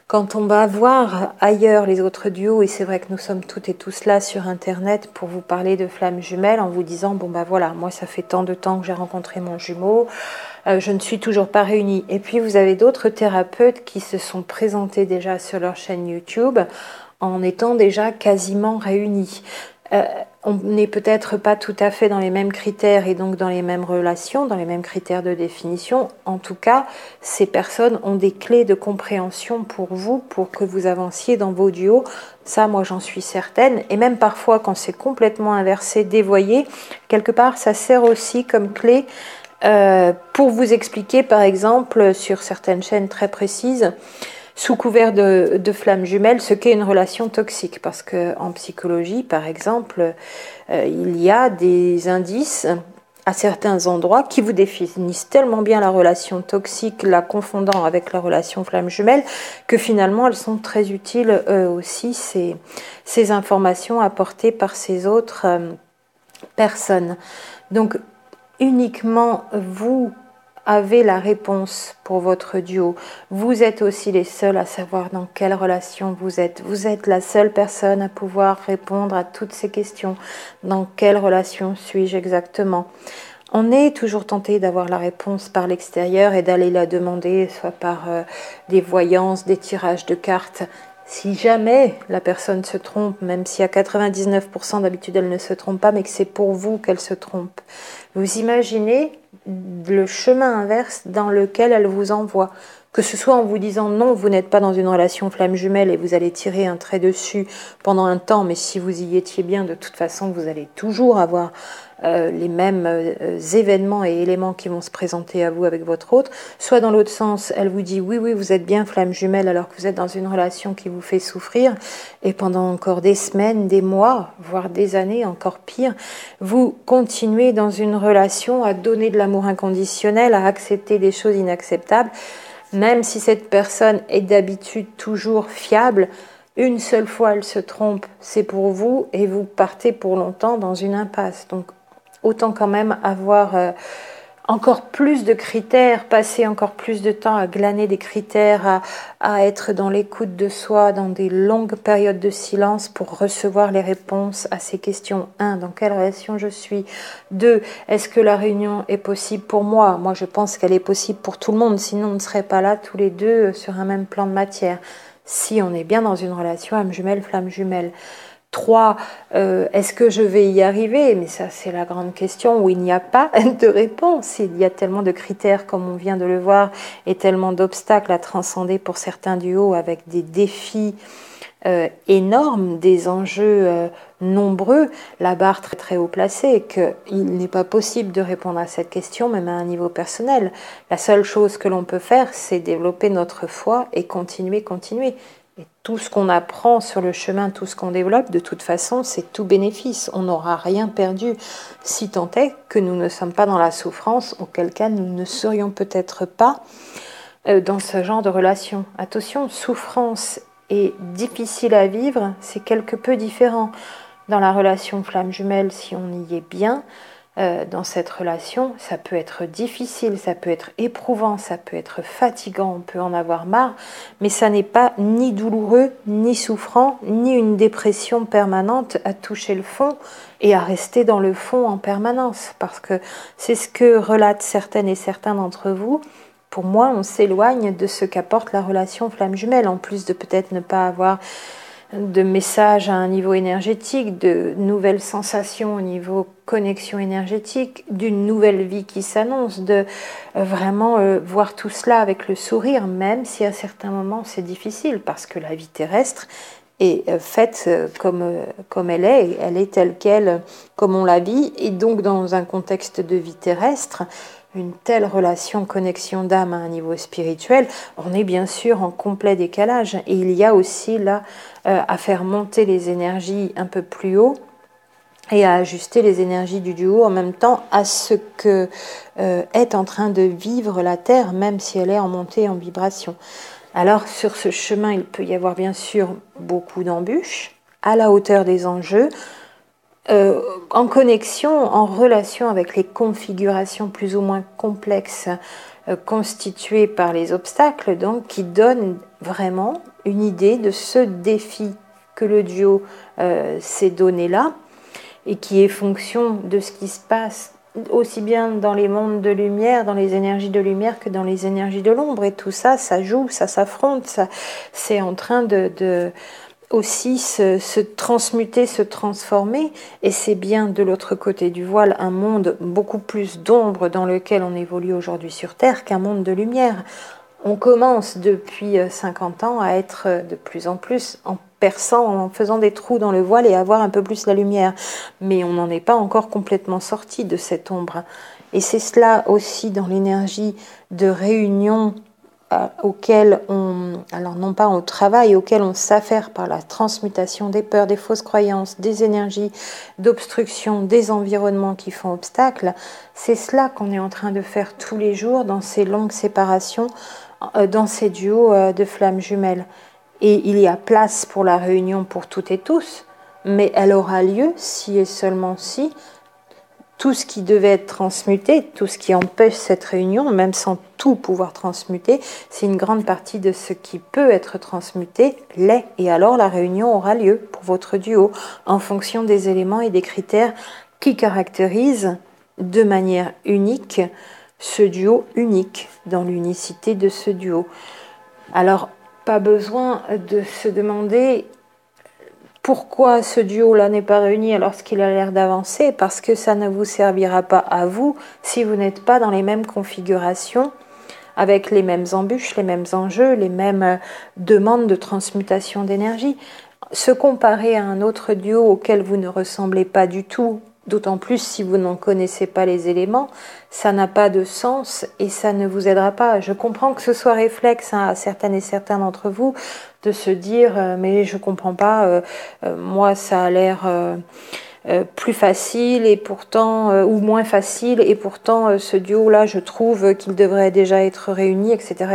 [SPEAKER 1] Quand on va voir ailleurs les autres duos, et c'est vrai que nous sommes toutes et tous là sur Internet pour vous parler de flammes jumelles en vous disant, bon bah voilà, moi ça fait tant de temps que j'ai rencontré mon jumeau, je ne suis toujours pas réunie. Et puis vous avez d'autres thérapeutes qui se sont présentés déjà sur leur chaîne YouTube en étant déjà quasiment réunis. On n'est peut-être pas tout à fait dans les mêmes critères et donc dans les mêmes relations, dans les mêmes critères de définition. En tout cas, ces personnes ont des clés de compréhension pour vous, pour que vous avanciez dans vos duos. Ça, moi, j'en suis certaine. Et même parfois, quand c'est complètement inversé, dévoyé, quelque part, ça sert aussi comme clé pour vous expliquer, par exemple, sur certaines chaînes très précises, sous couvert de flammes jumelles, ce qu'est une relation toxique. Parce qu'en psychologie, par exemple, il y a des indices à certains endroits qui vous définissent tellement bien la relation toxique, la confondant avec la relation flamme jumelle, que finalement elles sont très utiles aussi, ces informations apportées par ces autres personnes. Donc uniquement vous avez la réponse pour votre duo. Vous êtes aussi les seuls à savoir dans quelle relation vous êtes. Vous êtes la seule personne à pouvoir répondre à toutes ces questions. Dans quelle relation suis-je exactement? On est toujours tenté d'avoir la réponse par l'extérieur et d'aller la demander, soit par des voyances, des tirages de cartes. Si jamais la personne se trompe, même si à 99% d'habitude elle ne se trompe pas, mais que c'est pour vous qu'elle se trompe, vous imaginez le chemin inverse dans lequel elle vous envoie. Que ce soit en vous disant non, vous n'êtes pas dans une relation flamme jumelle et vous allez tirer un trait dessus pendant un temps, mais si vous y étiez bien, de toute façon, vous allez toujours avoir les mêmes événements et éléments qui vont se présenter à vous avec votre autre. Soit dans l'autre sens, elle vous dit oui, oui, vous êtes bien flamme jumelle alors que vous êtes dans une relation qui vous fait souffrir et pendant encore des semaines, des mois, voire des années, encore pire, vous continuez dans une relation à donner de l'amour inconditionnel, à accepter des choses inacceptables. Même si cette personne est d'habitude toujours fiable, une seule fois elle se trompe, c'est pour vous et vous partez pour longtemps dans une impasse. Donc autant quand même avoir encore plus de critères, passer encore plus de temps à glaner des critères, à être dans l'écoute de soi, dans des longues périodes de silence pour recevoir les réponses à ces questions. 1. Dans quelle relation je suis? 2. Est-ce que la réunion est possible pour moi? Moi, je pense qu'elle est possible pour tout le monde, sinon on ne serait pas là tous les deux sur un même plan de matière. Si on est bien dans une relation âme jumelle, flamme jumelle. 3, est-ce que je vais y arriver? Mais ça, c'est la grande question où il n'y a pas de réponse. Il y a tellement de critères, comme on vient de le voir, et tellement d'obstacles à transcender pour certains duos avec des défis énormes, des enjeux nombreux, la barre très très haut placée, qu'il n'est pas possible de répondre à cette question, même à un niveau personnel. La seule chose que l'on peut faire, c'est développer notre foi et continuer. Et tout ce qu'on apprend sur le chemin, tout ce qu'on développe, de toute façon, c'est tout bénéfice. On n'aura rien perdu, si tant est que nous ne sommes pas dans la souffrance, auquel cas nous ne serions peut-être pas dans ce genre de relation. Attention, souffrance et difficile à vivre, c'est quelque peu différent. Dans la relation flamme jumelle, si on y est bien, dans cette relation, ça peut être difficile, ça peut être éprouvant, ça peut être fatigant, on peut en avoir marre, mais ça n'est pas ni douloureux, ni souffrant, ni une dépression permanente à toucher le fond et à rester dans le fond en permanence, parce que c'est ce que relatent certaines et certains d'entre vous. Pour moi, on s'éloigne de ce qu'apporte la relation flamme jumelle, en plus de peut-être ne pas avoir de messages à un niveau énergétique, de nouvelles sensations au niveau connexion énergétique, d'une nouvelle vie qui s'annonce, de vraiment voir tout cela avec le sourire, même si à certains moments c'est difficile, parce que la vie terrestre est faite comme elle est telle qu'elle, comme on la vit, et donc dans un contexte de vie terrestre, une telle relation, connexion d'âme à un niveau spirituel, on est bien sûr en complet décalage. Et il y a aussi là à faire monter les énergies un peu plus haut et à ajuster les énergies du duo en même temps à ce que est en train de vivre la Terre, même si elle est en montée en vibration. Alors sur ce chemin, il peut y avoir bien sûr beaucoup d'embûches à la hauteur des enjeux, en connexion, en relation avec les configurations plus ou moins complexes constituées par les obstacles, donc qui donnent vraiment une idée de ce défi que le duo s'est donné là et qui est fonction de ce qui se passe aussi bien dans les mondes de lumière, dans les énergies de lumière que dans les énergies de l'ombre, et tout ça, ça joue, ça s'affronte, ça, c'est en train de aussi se transmuter, se transformer, et c'est bien de l'autre côté du voile un monde beaucoup plus d'ombre dans lequel on évolue aujourd'hui sur Terre qu'un monde de lumière. On commence depuis 50 ans à être de plus en plus en perçant, en faisant des trous dans le voile et à voir un peu plus la lumière, mais on n'en est pas encore complètement sorti de cette ombre. Et c'est cela aussi dans l'énergie de réunion auquel alors non pas on travaille, auquel on s'affaire par la transmutation des peurs, des fausses croyances, des énergies d'obstruction, des environnements qui font obstacle, c'est cela qu'on est en train de faire tous les jours dans ces longues séparations, dans ces duos de flammes jumelles. Et il y a place pour la réunion pour toutes et tous, mais elle aura lieu si et seulement si tout ce qui devait être transmuté, tout ce qui empêche cette réunion, même sans tout pouvoir transmuter, c'est une grande partie de ce qui peut être transmuté, l'est. Et alors la réunion aura lieu pour votre duo, en fonction des éléments et des critères qui caractérisent de manière unique ce duo unique, dans l'unicité de ce duo. Alors, pas besoin de se demander pourquoi ce duo-là n'est pas réuni alors qu'il a l'air d'avancer, parce que ça ne vous servira pas à vous si vous n'êtes pas dans les mêmes configurations, avec les mêmes embûches, les mêmes enjeux, les mêmes demandes de transmutation d'énergie. Se comparer à un autre duo auquel vous ne ressemblez pas du tout, d'autant plus si vous n'en connaissez pas les éléments, ça n'a pas de sens et ça ne vous aidera pas. Je comprends que ce soit réflexe à certaines et certains d'entre vous de se dire mais je comprends pas, moi ça a l'air plus facile et pourtant ou moins facile et pourtant ce duo là je trouve qu'il devrait déjà être réuni, etc.,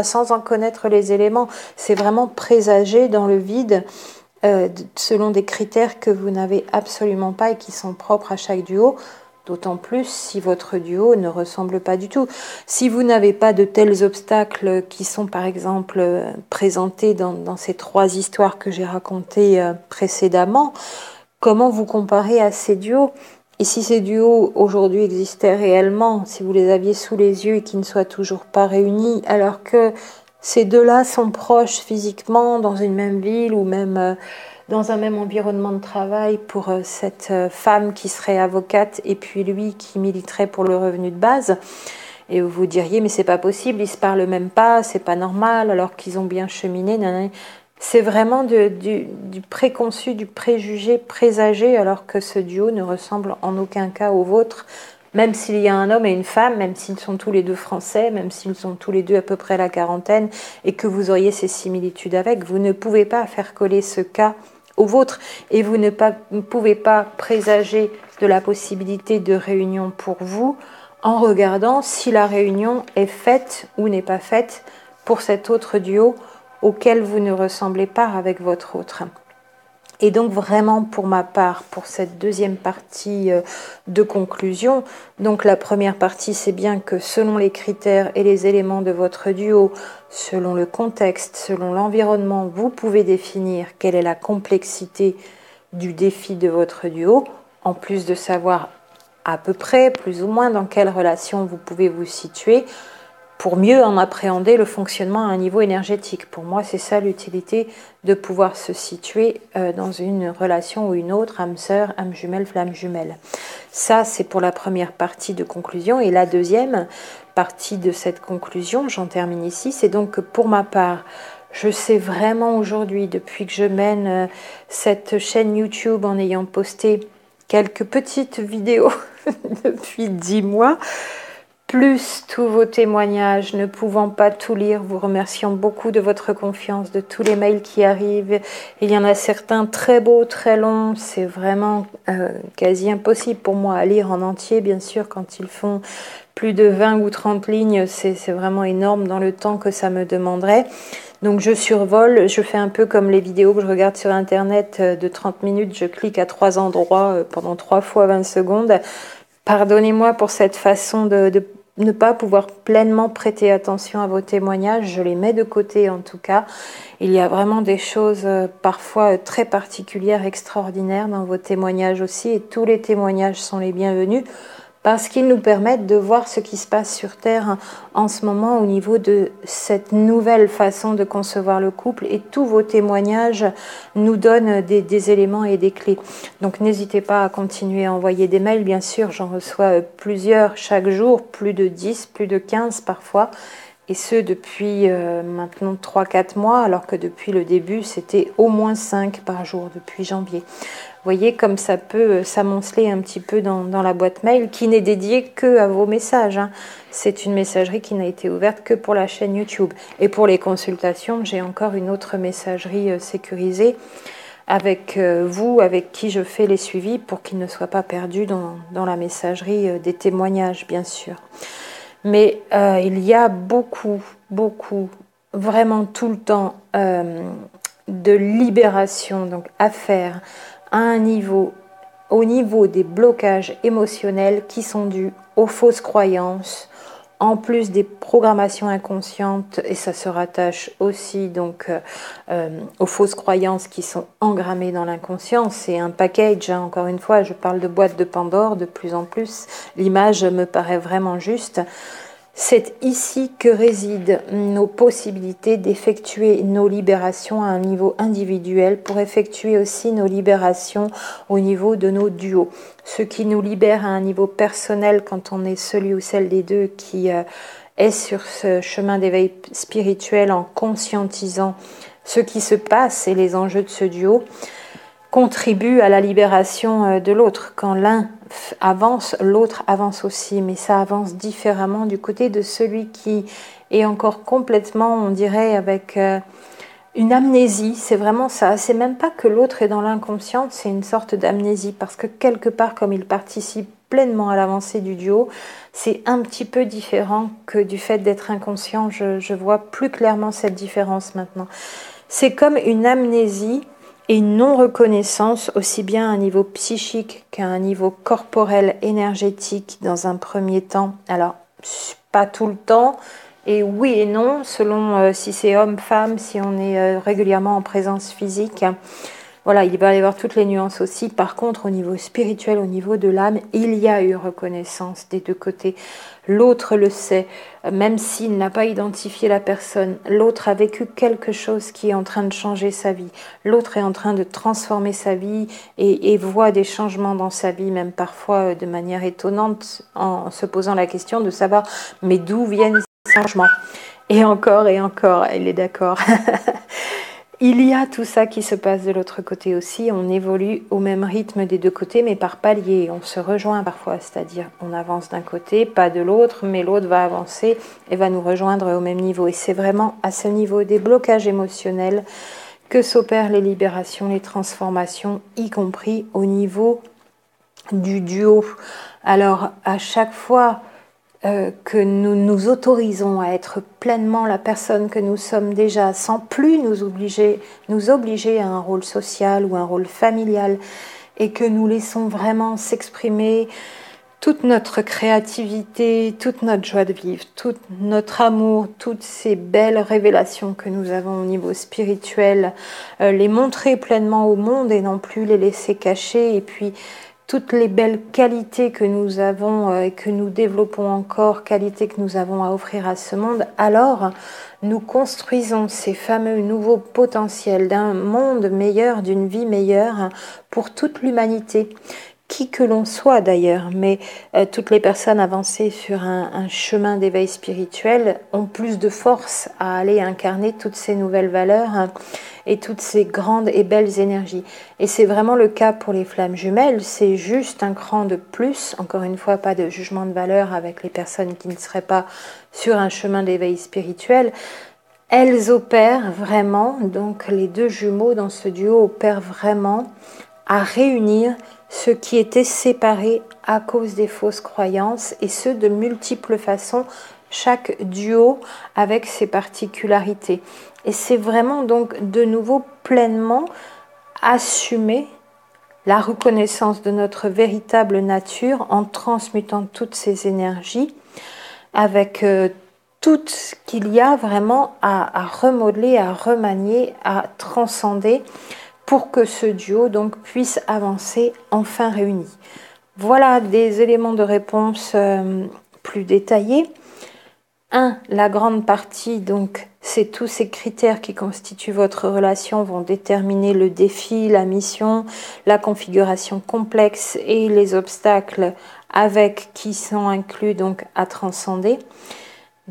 [SPEAKER 1] sans en connaître les éléments. C'est vraiment présager dans le vide selon des critères que vous n'avez absolument pas et qui sont propres à chaque duo, d'autant plus si votre duo ne ressemble pas du tout. Si vous n'avez pas de tels obstacles qui sont par exemple présentés dans ces 3 histoires que j'ai racontées précédemment, comment vous comparez à ces duos? Et si ces duos aujourd'hui existaient réellement, si vous les aviez sous les yeux et qu'ils ne soient toujours pas réunis, alors que ces deux-là sont proches physiquement dans une même ville ou même dans un même environnement de travail pour cette femme qui serait avocate et puis lui qui militerait pour le revenu de base. Et vous vous diriez, mais c'est pas possible, ils se parlent même pas, c'est pas normal alors qu'ils ont bien cheminé. Nanana. C'est vraiment du préconçu, du préjugé, présagé alors que ce duo ne ressemble en aucun cas au vôtre. Même s'il y a un homme et une femme, même s'ils sont tous les deux français, même s'ils sont tous les deux à peu près à la quarantaine, et que vous auriez ces similitudes avec, vous ne pouvez pas faire coller ce cas au vôtre, et vous ne pouvez pas présager de la possibilité de réunion pour vous en regardant si la réunion est faite ou n'est pas faite pour cet autre duo auquel vous ne ressemblez pas avec votre autre. Et donc vraiment pour ma part, pour cette deuxième partie de conclusion, donc la première partie c'est bien que selon les critères et les éléments de votre duo, selon le contexte, selon l'environnement, vous pouvez définir quelle est la complexité du défi de votre duo, en plus de savoir à peu près, plus ou moins dans quelle relation vous pouvez vous situer, pour mieux en appréhender le fonctionnement à un niveau énergétique. Pour moi, c'est ça l'utilité de pouvoir se situer dans une relation ou une autre, âme sœur, âme jumelle, flamme jumelle. Ça, c'est pour la première partie de conclusion. Et la deuxième partie de cette conclusion, j'en termine ici, c'est donc que pour ma part, je sais vraiment aujourd'hui, depuis que je mène cette chaîne YouTube en ayant posté quelques petites vidéos depuis 10 mois, plus tous vos témoignages, ne pouvant pas tout lire, vous remercions beaucoup de votre confiance, de tous les mails qui arrivent. Il y en a certains très beaux, très longs, c'est vraiment quasi impossible pour moi à lire en entier, bien sûr, quand ils font plus de 20 ou 30 lignes, c'est vraiment énorme dans le temps que ça me demanderait. Donc je survole, je fais un peu comme les vidéos que je regarde sur internet de 30 minutes, je clique à 3 endroits pendant 3 fois 20 secondes. Pardonnez-moi pour cette façon de ne pas pouvoir pleinement prêter attention à vos témoignages, je les mets de côté en tout cas. Il y a vraiment des choses parfois très particulières, extraordinaires dans vos témoignages aussi, et tous les témoignages sont les bienvenus parce qu'ils nous permettent de voir ce qui se passe sur Terre en ce moment au niveau de cette nouvelle façon de concevoir le couple, et tous vos témoignages nous donnent des éléments et des clés. Donc n'hésitez pas à continuer à envoyer des mails, bien sûr, j'en reçois plusieurs chaque jour, plus de 10, plus de 15 parfois, et ce depuis maintenant 3-4 mois, alors que depuis le début c'était au moins 5 par jour depuis janvier. Vous voyez comme ça peut s'amonceler un petit peu dans la boîte mail, qui n'est dédiée que à vos messages, hein. C'est une messagerie qui n'a été ouverte que pour la chaîne YouTube. Et pour les consultations, j'ai encore une autre messagerie sécurisée avec vous, avec qui je fais les suivis, pour qu'ils ne soient pas perdus dans la messagerie des témoignages, bien sûr. Mais il y a beaucoup, vraiment tout le temps de libération donc à faire à un niveau, au niveau des blocages émotionnels qui sont dus aux fausses croyances, en plus des programmations inconscientes, et ça se rattache aussi donc aux fausses croyances qui sont engrammées dans l'inconscient. C'est un package, hein. Encore une fois, je parle de boîte de Pandore de plus en plus. L'image me paraît vraiment juste. C'est ici que résident nos possibilités d'effectuer nos libérations à un niveau individuel, pour effectuer aussi nos libérations au niveau de nos duos. Ce qui nous libère à un niveau personnel quand on est celui ou celle des deux qui est sur ce chemin d'éveil spirituel, en conscientisant ce qui se passe et les enjeux de ce duo, contribue à la libération de l'autre. Quand l'un avance, l'autre avance aussi, mais ça avance différemment du côté de celui qui est encore complètement, on dirait, avec une amnésie. C'est vraiment ça. C'est même pas que l'autre est dans l'inconscient, c'est une sorte d'amnésie, parce que quelque part, comme il participe pleinement à l'avancée du duo, c'est un petit peu différent que du fait d'être inconscient. Je vois plus clairement cette différence maintenant. C'est comme une amnésie et une non-reconnaissance, aussi bien à un niveau psychique qu'à un niveau corporel, énergétique, dans un premier temps. Alors, pas tout le temps, et oui et non, selon si c'est homme, femme, si on est régulièrement en présence physique. Voilà, il va y avoir toutes les nuances aussi. Par contre, au niveau spirituel, au niveau de l'âme, il y a eu reconnaissance des deux côtés. L'autre le sait, même s'il n'a pas identifié la personne. L'autre a vécu quelque chose qui est en train de changer sa vie. L'autre est en train de transformer sa vie et voit des changements dans sa vie, même parfois de manière étonnante, en se posant la question de savoir mais d'où viennent ces changements. Et encore, elle est d'accord. Il y a tout ça qui se passe de l'autre côté aussi. On évolue au même rythme des deux côtés, mais par paliers. On se rejoint parfois, c'est-à-dire on avance d'un côté, pas de l'autre, mais l'autre va avancer et va nous rejoindre au même niveau. Et c'est vraiment à ce niveau des blocages émotionnels que s'opèrent les libérations, les transformations, y compris au niveau du duo. Alors, à chaque fois que nous nous autorisons à être pleinement la personne que nous sommes déjà, sans plus nous obliger à un rôle social ou un rôle familial, et que nous laissons vraiment s'exprimer toute notre créativité, toute notre joie de vivre, tout notre amour, toutes ces belles révélations que nous avons au niveau spirituel, les montrer pleinement au monde et non plus les laisser cacher, et puis toutes les belles qualités que nous avons et que nous développons encore, qualités que nous avons à offrir à ce monde, alors nous construisons ces fameux nouveaux potentiels d'un monde meilleur, d'une vie meilleure pour toute l'humanité. Qui que l'on soit d'ailleurs, mais toutes les personnes avancées sur un chemin d'éveil spirituel ont plus de force à aller incarner toutes ces nouvelles valeurs et toutes ces grandes et belles énergies. Et c'est vraiment le cas pour les flammes jumelles, c'est juste un cran de plus, encore une fois, pas de jugement de valeur avec les personnes qui ne seraient pas sur un chemin d'éveil spirituel. Elles opèrent vraiment, donc les deux jumeaux dans ce duo opèrent vraiment à réunir ce qui était séparé à cause des fausses croyances, et ce de multiples façons, chaque duo avec ses particularités. Et c'est vraiment donc de nouveau pleinement assumer la reconnaissance de notre véritable nature en transmutant toutes ces énergies avec tout ce qu'il y a vraiment à remodeler, à remanier, à transcender, pour que ce duo donc puisse avancer enfin réuni. Voilà des éléments de réponse plus détaillés. La grande partie, donc, c'est tous ces critères qui constituent votre relation vont déterminer le défi, la mission, la configuration complexe et les obstacles avec qui sont inclus donc à transcender.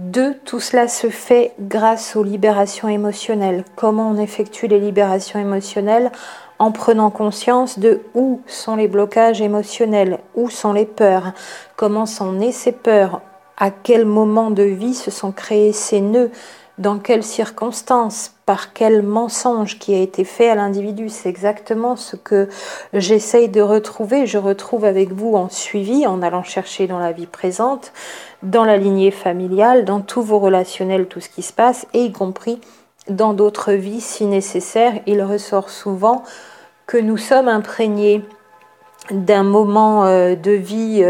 [SPEAKER 1] 2. Tout cela se fait grâce aux libérations émotionnelles. Comment on effectue les libérations émotionnelles? En prenant conscience de où sont les blocages émotionnels, où sont les peurs, comment sont nées ces peurs, à quel moment de vie se sont créés ces nœuds, dans quelles circonstances, par quel mensonge qui a été fait à l'individu. C'est exactement ce que j'essaye de retrouver. Je retrouve avec vous en suivi, en allant chercher dans la vie présente, dans la lignée familiale, dans tous vos relationnels, tout ce qui se passe, et y compris dans d'autres vies si nécessaire. Il ressort souvent que nous sommes imprégnés d'un moment de vie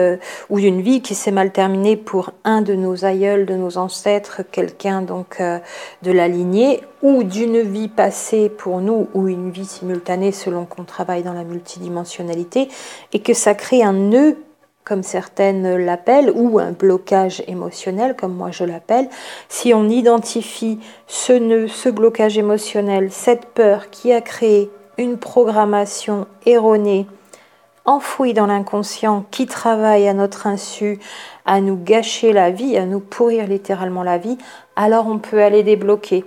[SPEAKER 1] ou d'une vie qui s'est mal terminée pour un de nos aïeuls, de nos ancêtres, quelqu'un donc de la lignée, ou d'une vie passée pour nous, ou une vie simultanée selon qu'on travaille dans la multidimensionnalité, et que ça crée un nœud, comme certaines l'appellent, ou un blocage émotionnel, comme moi je l'appelle. Si on identifie ce nœud, ce blocage émotionnel, cette peur qui a créé une programmation erronée, enfouie dans l'inconscient, qui travaille à notre insu, à nous gâcher la vie, à nous pourrir littéralement la vie, alors on peut aller débloquer.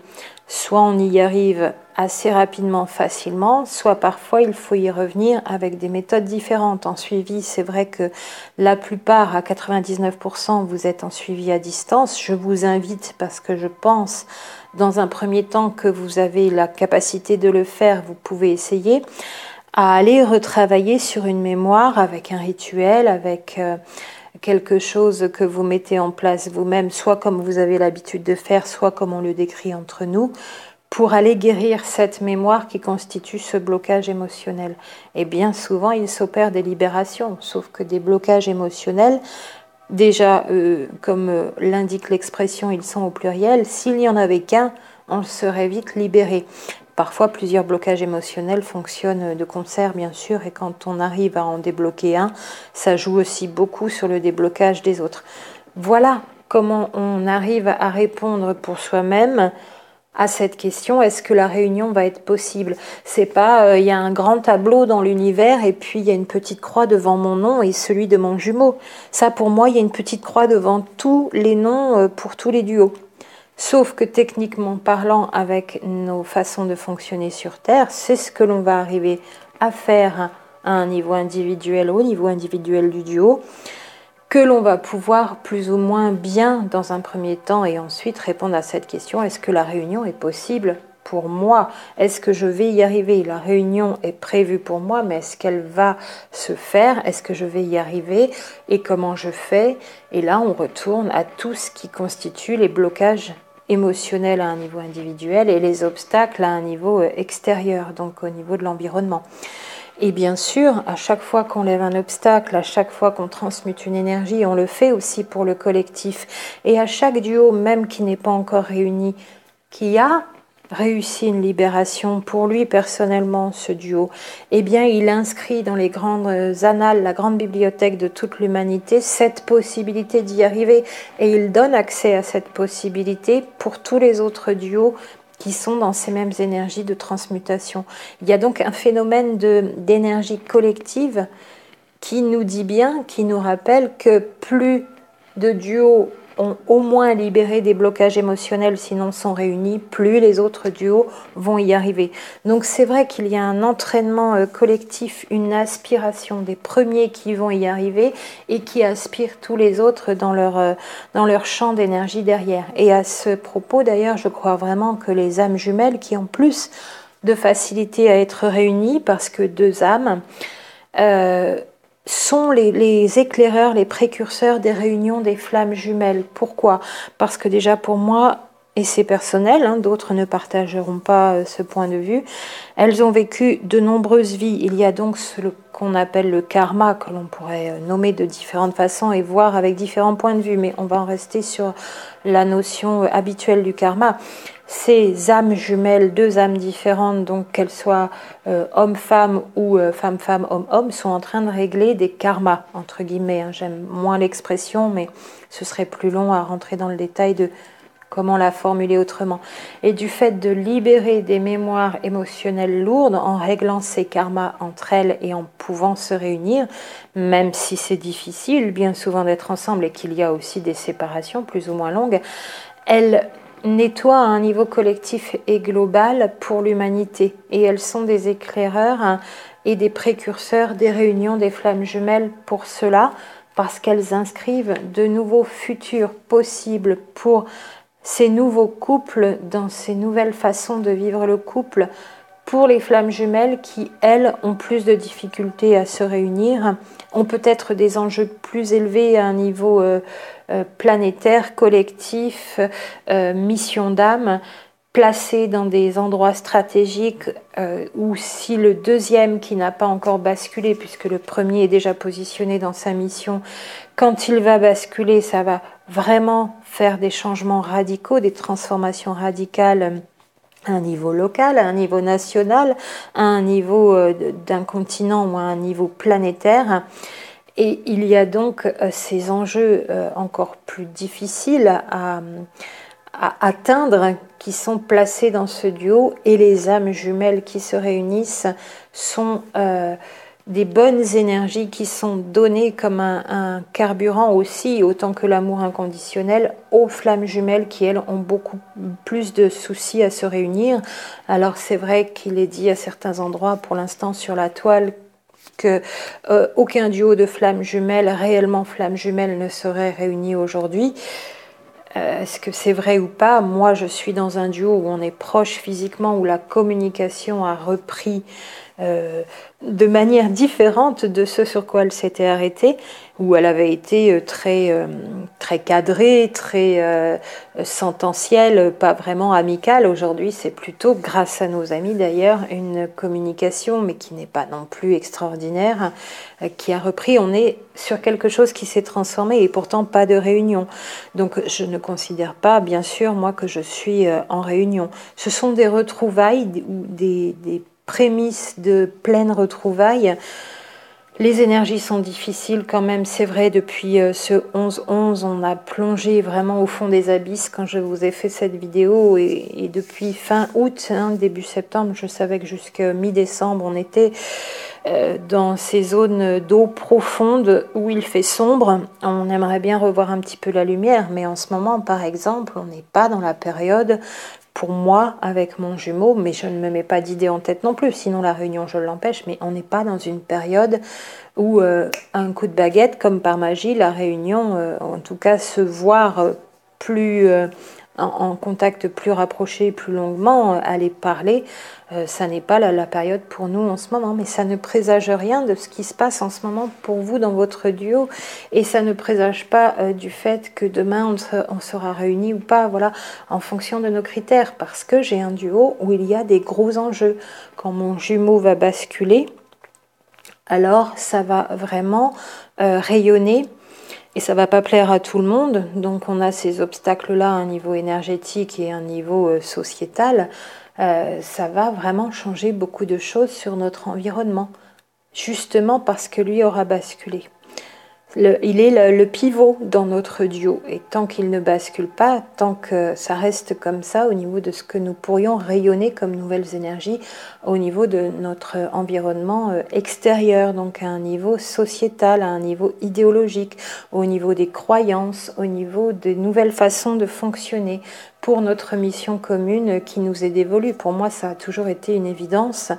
[SPEAKER 1] Soit on y arrive assez rapidement, facilement, soit parfois il faut y revenir avec des méthodes différentes. En suivi, c'est vrai que la plupart, à 99%, vous êtes en suivi à distance. Je vous invite, parce que je pense, dans un premier temps, que vous avez la capacité de le faire, vous pouvez essayer, à aller retravailler sur une mémoire avec un rituel, avec quelque chose que vous mettez en place vous-même, soit comme vous avez l'habitude de faire, soit comme on le décrit entre nous, pour aller guérir cette mémoire qui constitue ce blocage émotionnel. Et bien souvent, il s'opère des libérations, sauf que des blocages émotionnels, déjà, comme l'indique l'expression, ils sont au pluriel. S'il n'y en avait qu'un, on serait vite libéré. Parfois, plusieurs blocages émotionnels fonctionnent de concert, bien sûr, et quand on arrive à en débloquer un, ça joue aussi beaucoup sur le déblocage des autres. Voilà comment on arrive à répondre pour soi-même à cette question, est-ce que la réunion va être possible? C'est pas, il y a un grand tableau dans l'univers et puis il y a une petite croix devant mon nom et celui de mon jumeau. Ça, pour moi, il y a une petite croix devant tous les noms pour tous les duos. Sauf que techniquement parlant, avec nos façons de fonctionner sur Terre, c'est ce que l'on va arriver à faire à un niveau individuel, au niveau individuel du duo, que l'on va pouvoir plus ou moins bien dans un premier temps et ensuite répondre à cette question, est-ce que la réunion est possible pour moi? Est-ce que je vais y arriver? La réunion est prévue pour moi, mais est-ce qu'elle va se faire? Est-ce que je vais y arriver? Et comment je fais? Et là, on retourne à tout ce qui constitue les blocages émotionnels à un niveau individuel et les obstacles à un niveau extérieur, donc au niveau de l'environnement. Et bien sûr, à chaque fois qu'on lève un obstacle, à chaque fois qu'on transmute une énergie, on le fait aussi pour le collectif. Et à chaque duo, même qui n'est pas encore réuni, qui a réussi une libération pour lui personnellement, ce duo, eh bien il inscrit dans les grandes annales, la grande bibliothèque de toute l'humanité, cette possibilité d'y arriver. Et il donne accès à cette possibilité pour tous les autres duos qui sont dans ces mêmes énergies de transmutation. Il y a donc un phénomène d'énergie collective qui nous dit bien, qui nous rappelle que plus de duos ont au moins libéré des blocages émotionnels, sinon sont réunis, plus les autres duos vont y arriver. Donc c'est vrai qu'il y a un entraînement collectif, une aspiration des premiers qui vont y arriver et qui aspirent tous les autres dans leur champ d'énergie derrière. Et à ce propos d'ailleurs, je crois vraiment que les âmes jumelles qui ont plus de facilité à être réunies, parce que deux âmes, sont les éclaireurs, les précurseurs des réunions des flammes jumelles. Pourquoi? Parce que déjà pour moi, et c'est personnel, hein, d'autres ne partageront pas ce point de vue, elles ont vécu de nombreuses vies. Il y a donc ce qu'on appelle le karma, que l'on pourrait nommer de différentes façons et voir avec différents points de vue, mais on va en rester sur la notion habituelle du karma. Ces âmes jumelles, deux âmes différentes, donc qu'elles soient homme-femme ou femme-femme, homme-homme, sont en train de régler des karmas, entre guillemets. Hein. J'aime moins l'expression, mais ce serait plus long à rentrer dans le détail de comment la formuler autrement, et du fait de libérer des mémoires émotionnelles lourdes en réglant ces karmas entre elles et en pouvant se réunir, même si c'est difficile bien souvent d'être ensemble et qu'il y a aussi des séparations plus ou moins longues, elles nettoient à un niveau collectif et global pour l'humanité. Et elles sont des éclaireurs et des précurseurs des réunions des flammes jumelles pour cela, parce qu'elles inscrivent de nouveaux futurs possibles pour ces nouveaux couples, dans ces nouvelles façons de vivre le couple, pour les flammes jumelles qui, elles, ont plus de difficultés à se réunir, ont peut-être des enjeux plus élevés à un niveau planétaire, collectif, mission d'âme, placés dans des endroits stratégiques où si le deuxième qui n'a pas encore basculé, puisque le premier est déjà positionné dans sa mission, quand il va basculer, ça va vraiment faire des changements radicaux, des transformations radicales à un niveau local, à un niveau national, à un niveau d'un continent ou à un niveau planétaire. Et il y a donc ces enjeux encore plus difficiles à atteindre qui sont placés dans ce duo, et les âmes jumelles qui se réunissent sont des bonnes énergies qui sont données comme un carburant aussi, autant que l'amour inconditionnel, aux flammes jumelles qui, elles, ont beaucoup plus de soucis à se réunir. Alors c'est vrai qu'il est dit à certains endroits, pour l'instant sur la toile, que aucun duo de flammes jumelles, réellement flammes jumelles, ne serait réuni aujourd'hui. Est-ce que c'est vrai ou pas? Moi, je suis dans un duo où on est proche physiquement, où la communication a repris de manière différente de ce sur quoi elle s'était arrêtée, où elle avait été très cadrée, très sentencielle, pas vraiment amicale. Aujourd'hui, c'est plutôt, grâce à nos amis d'ailleurs, une communication, mais qui n'est pas non plus extraordinaire, qui a repris. On est sur quelque chose qui s'est transformé et pourtant pas de réunion. Donc je ne considère pas, bien sûr, moi, que je suis en réunion. Ce sont des retrouvailles ou des prémices de pleine retrouvailles. Les énergies sont difficiles quand même, c'est vrai, depuis ce 11-11, on a plongé vraiment au fond des abysses quand je vous ai fait cette vidéo, et depuis fin août, début septembre, je savais que jusqu'à mi-décembre, on était dans ces zones d'eau profonde où il fait sombre. On aimerait bien revoir un petit peu la lumière, mais en ce moment, par exemple, on n'est pas dans la période, pour moi, avec mon jumeau, mais je ne me mets pas d'idée en tête non plus, sinon la réunion, je l'empêche, mais on n'est pas dans une période où, un coup de baguette, comme par magie, la réunion, en tout cas, se voir plus en contact plus rapproché, plus longuement, aller parler, ça n'est pas la période pour nous en ce moment, mais ça ne présage rien de ce qui se passe en ce moment pour vous dans votre duo, et ça ne présage pas du fait que demain on sera réunis ou pas, voilà, en fonction de nos critères, parce que j'ai un duo où il y a des gros enjeux. Quand mon jumeau va basculer, alors ça va vraiment rayonner. Et ça va pas plaire à tout le monde, donc on a ces obstacles-là à un niveau énergétique et à un niveau sociétal. Ça va vraiment changer beaucoup de choses sur notre environnement, justement parce que lui aura basculé. Il est le pivot dans notre duo, et tant qu'il ne bascule pas, tant que ça reste comme ça au niveau de ce que nous pourrions rayonner comme nouvelles énergies au niveau de notre environnement extérieur, donc à un niveau sociétal, à un niveau idéologique, au niveau des croyances, au niveau des nouvelles façons de fonctionner pour notre mission commune qui nous est dévolue. Pour moi, ça a toujours été une évidence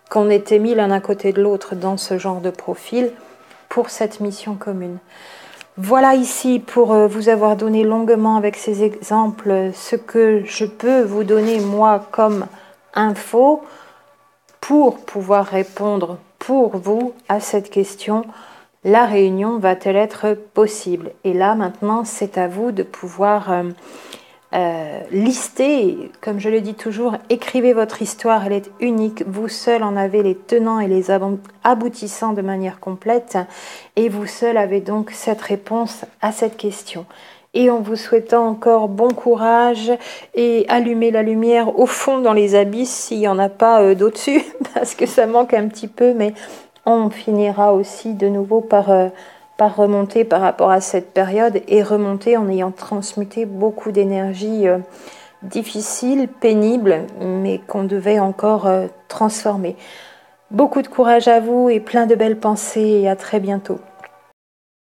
[SPEAKER 1] qu'on était mis l'un à côté de l'autre dans ce genre de profil pour cette mission commune. Voilà ici pour vous avoir donné longuement avec ces exemples ce que je peux vous donner moi comme info pour pouvoir répondre pour vous à cette question. La réunion va-t-elle être possible? Et là maintenant c'est à vous de pouvoir lister, comme je le dis toujours, écrivez votre histoire, elle est unique, vous seul en avez les tenants et les aboutissants de manière complète, et vous seul avez donc cette réponse à cette question. Et en vous souhaitant encore bon courage, et allumer la lumière au fond dans les abysses s'il n'y en a pas d'au-dessus, parce que ça manque un petit peu, mais on finira aussi de nouveau par par remonter par rapport à cette période et remonter en ayant transmuté beaucoup d'énergie difficile, pénible, mais qu'on devait encore transformer. Beaucoup de courage à vous et plein de belles pensées et à très bientôt.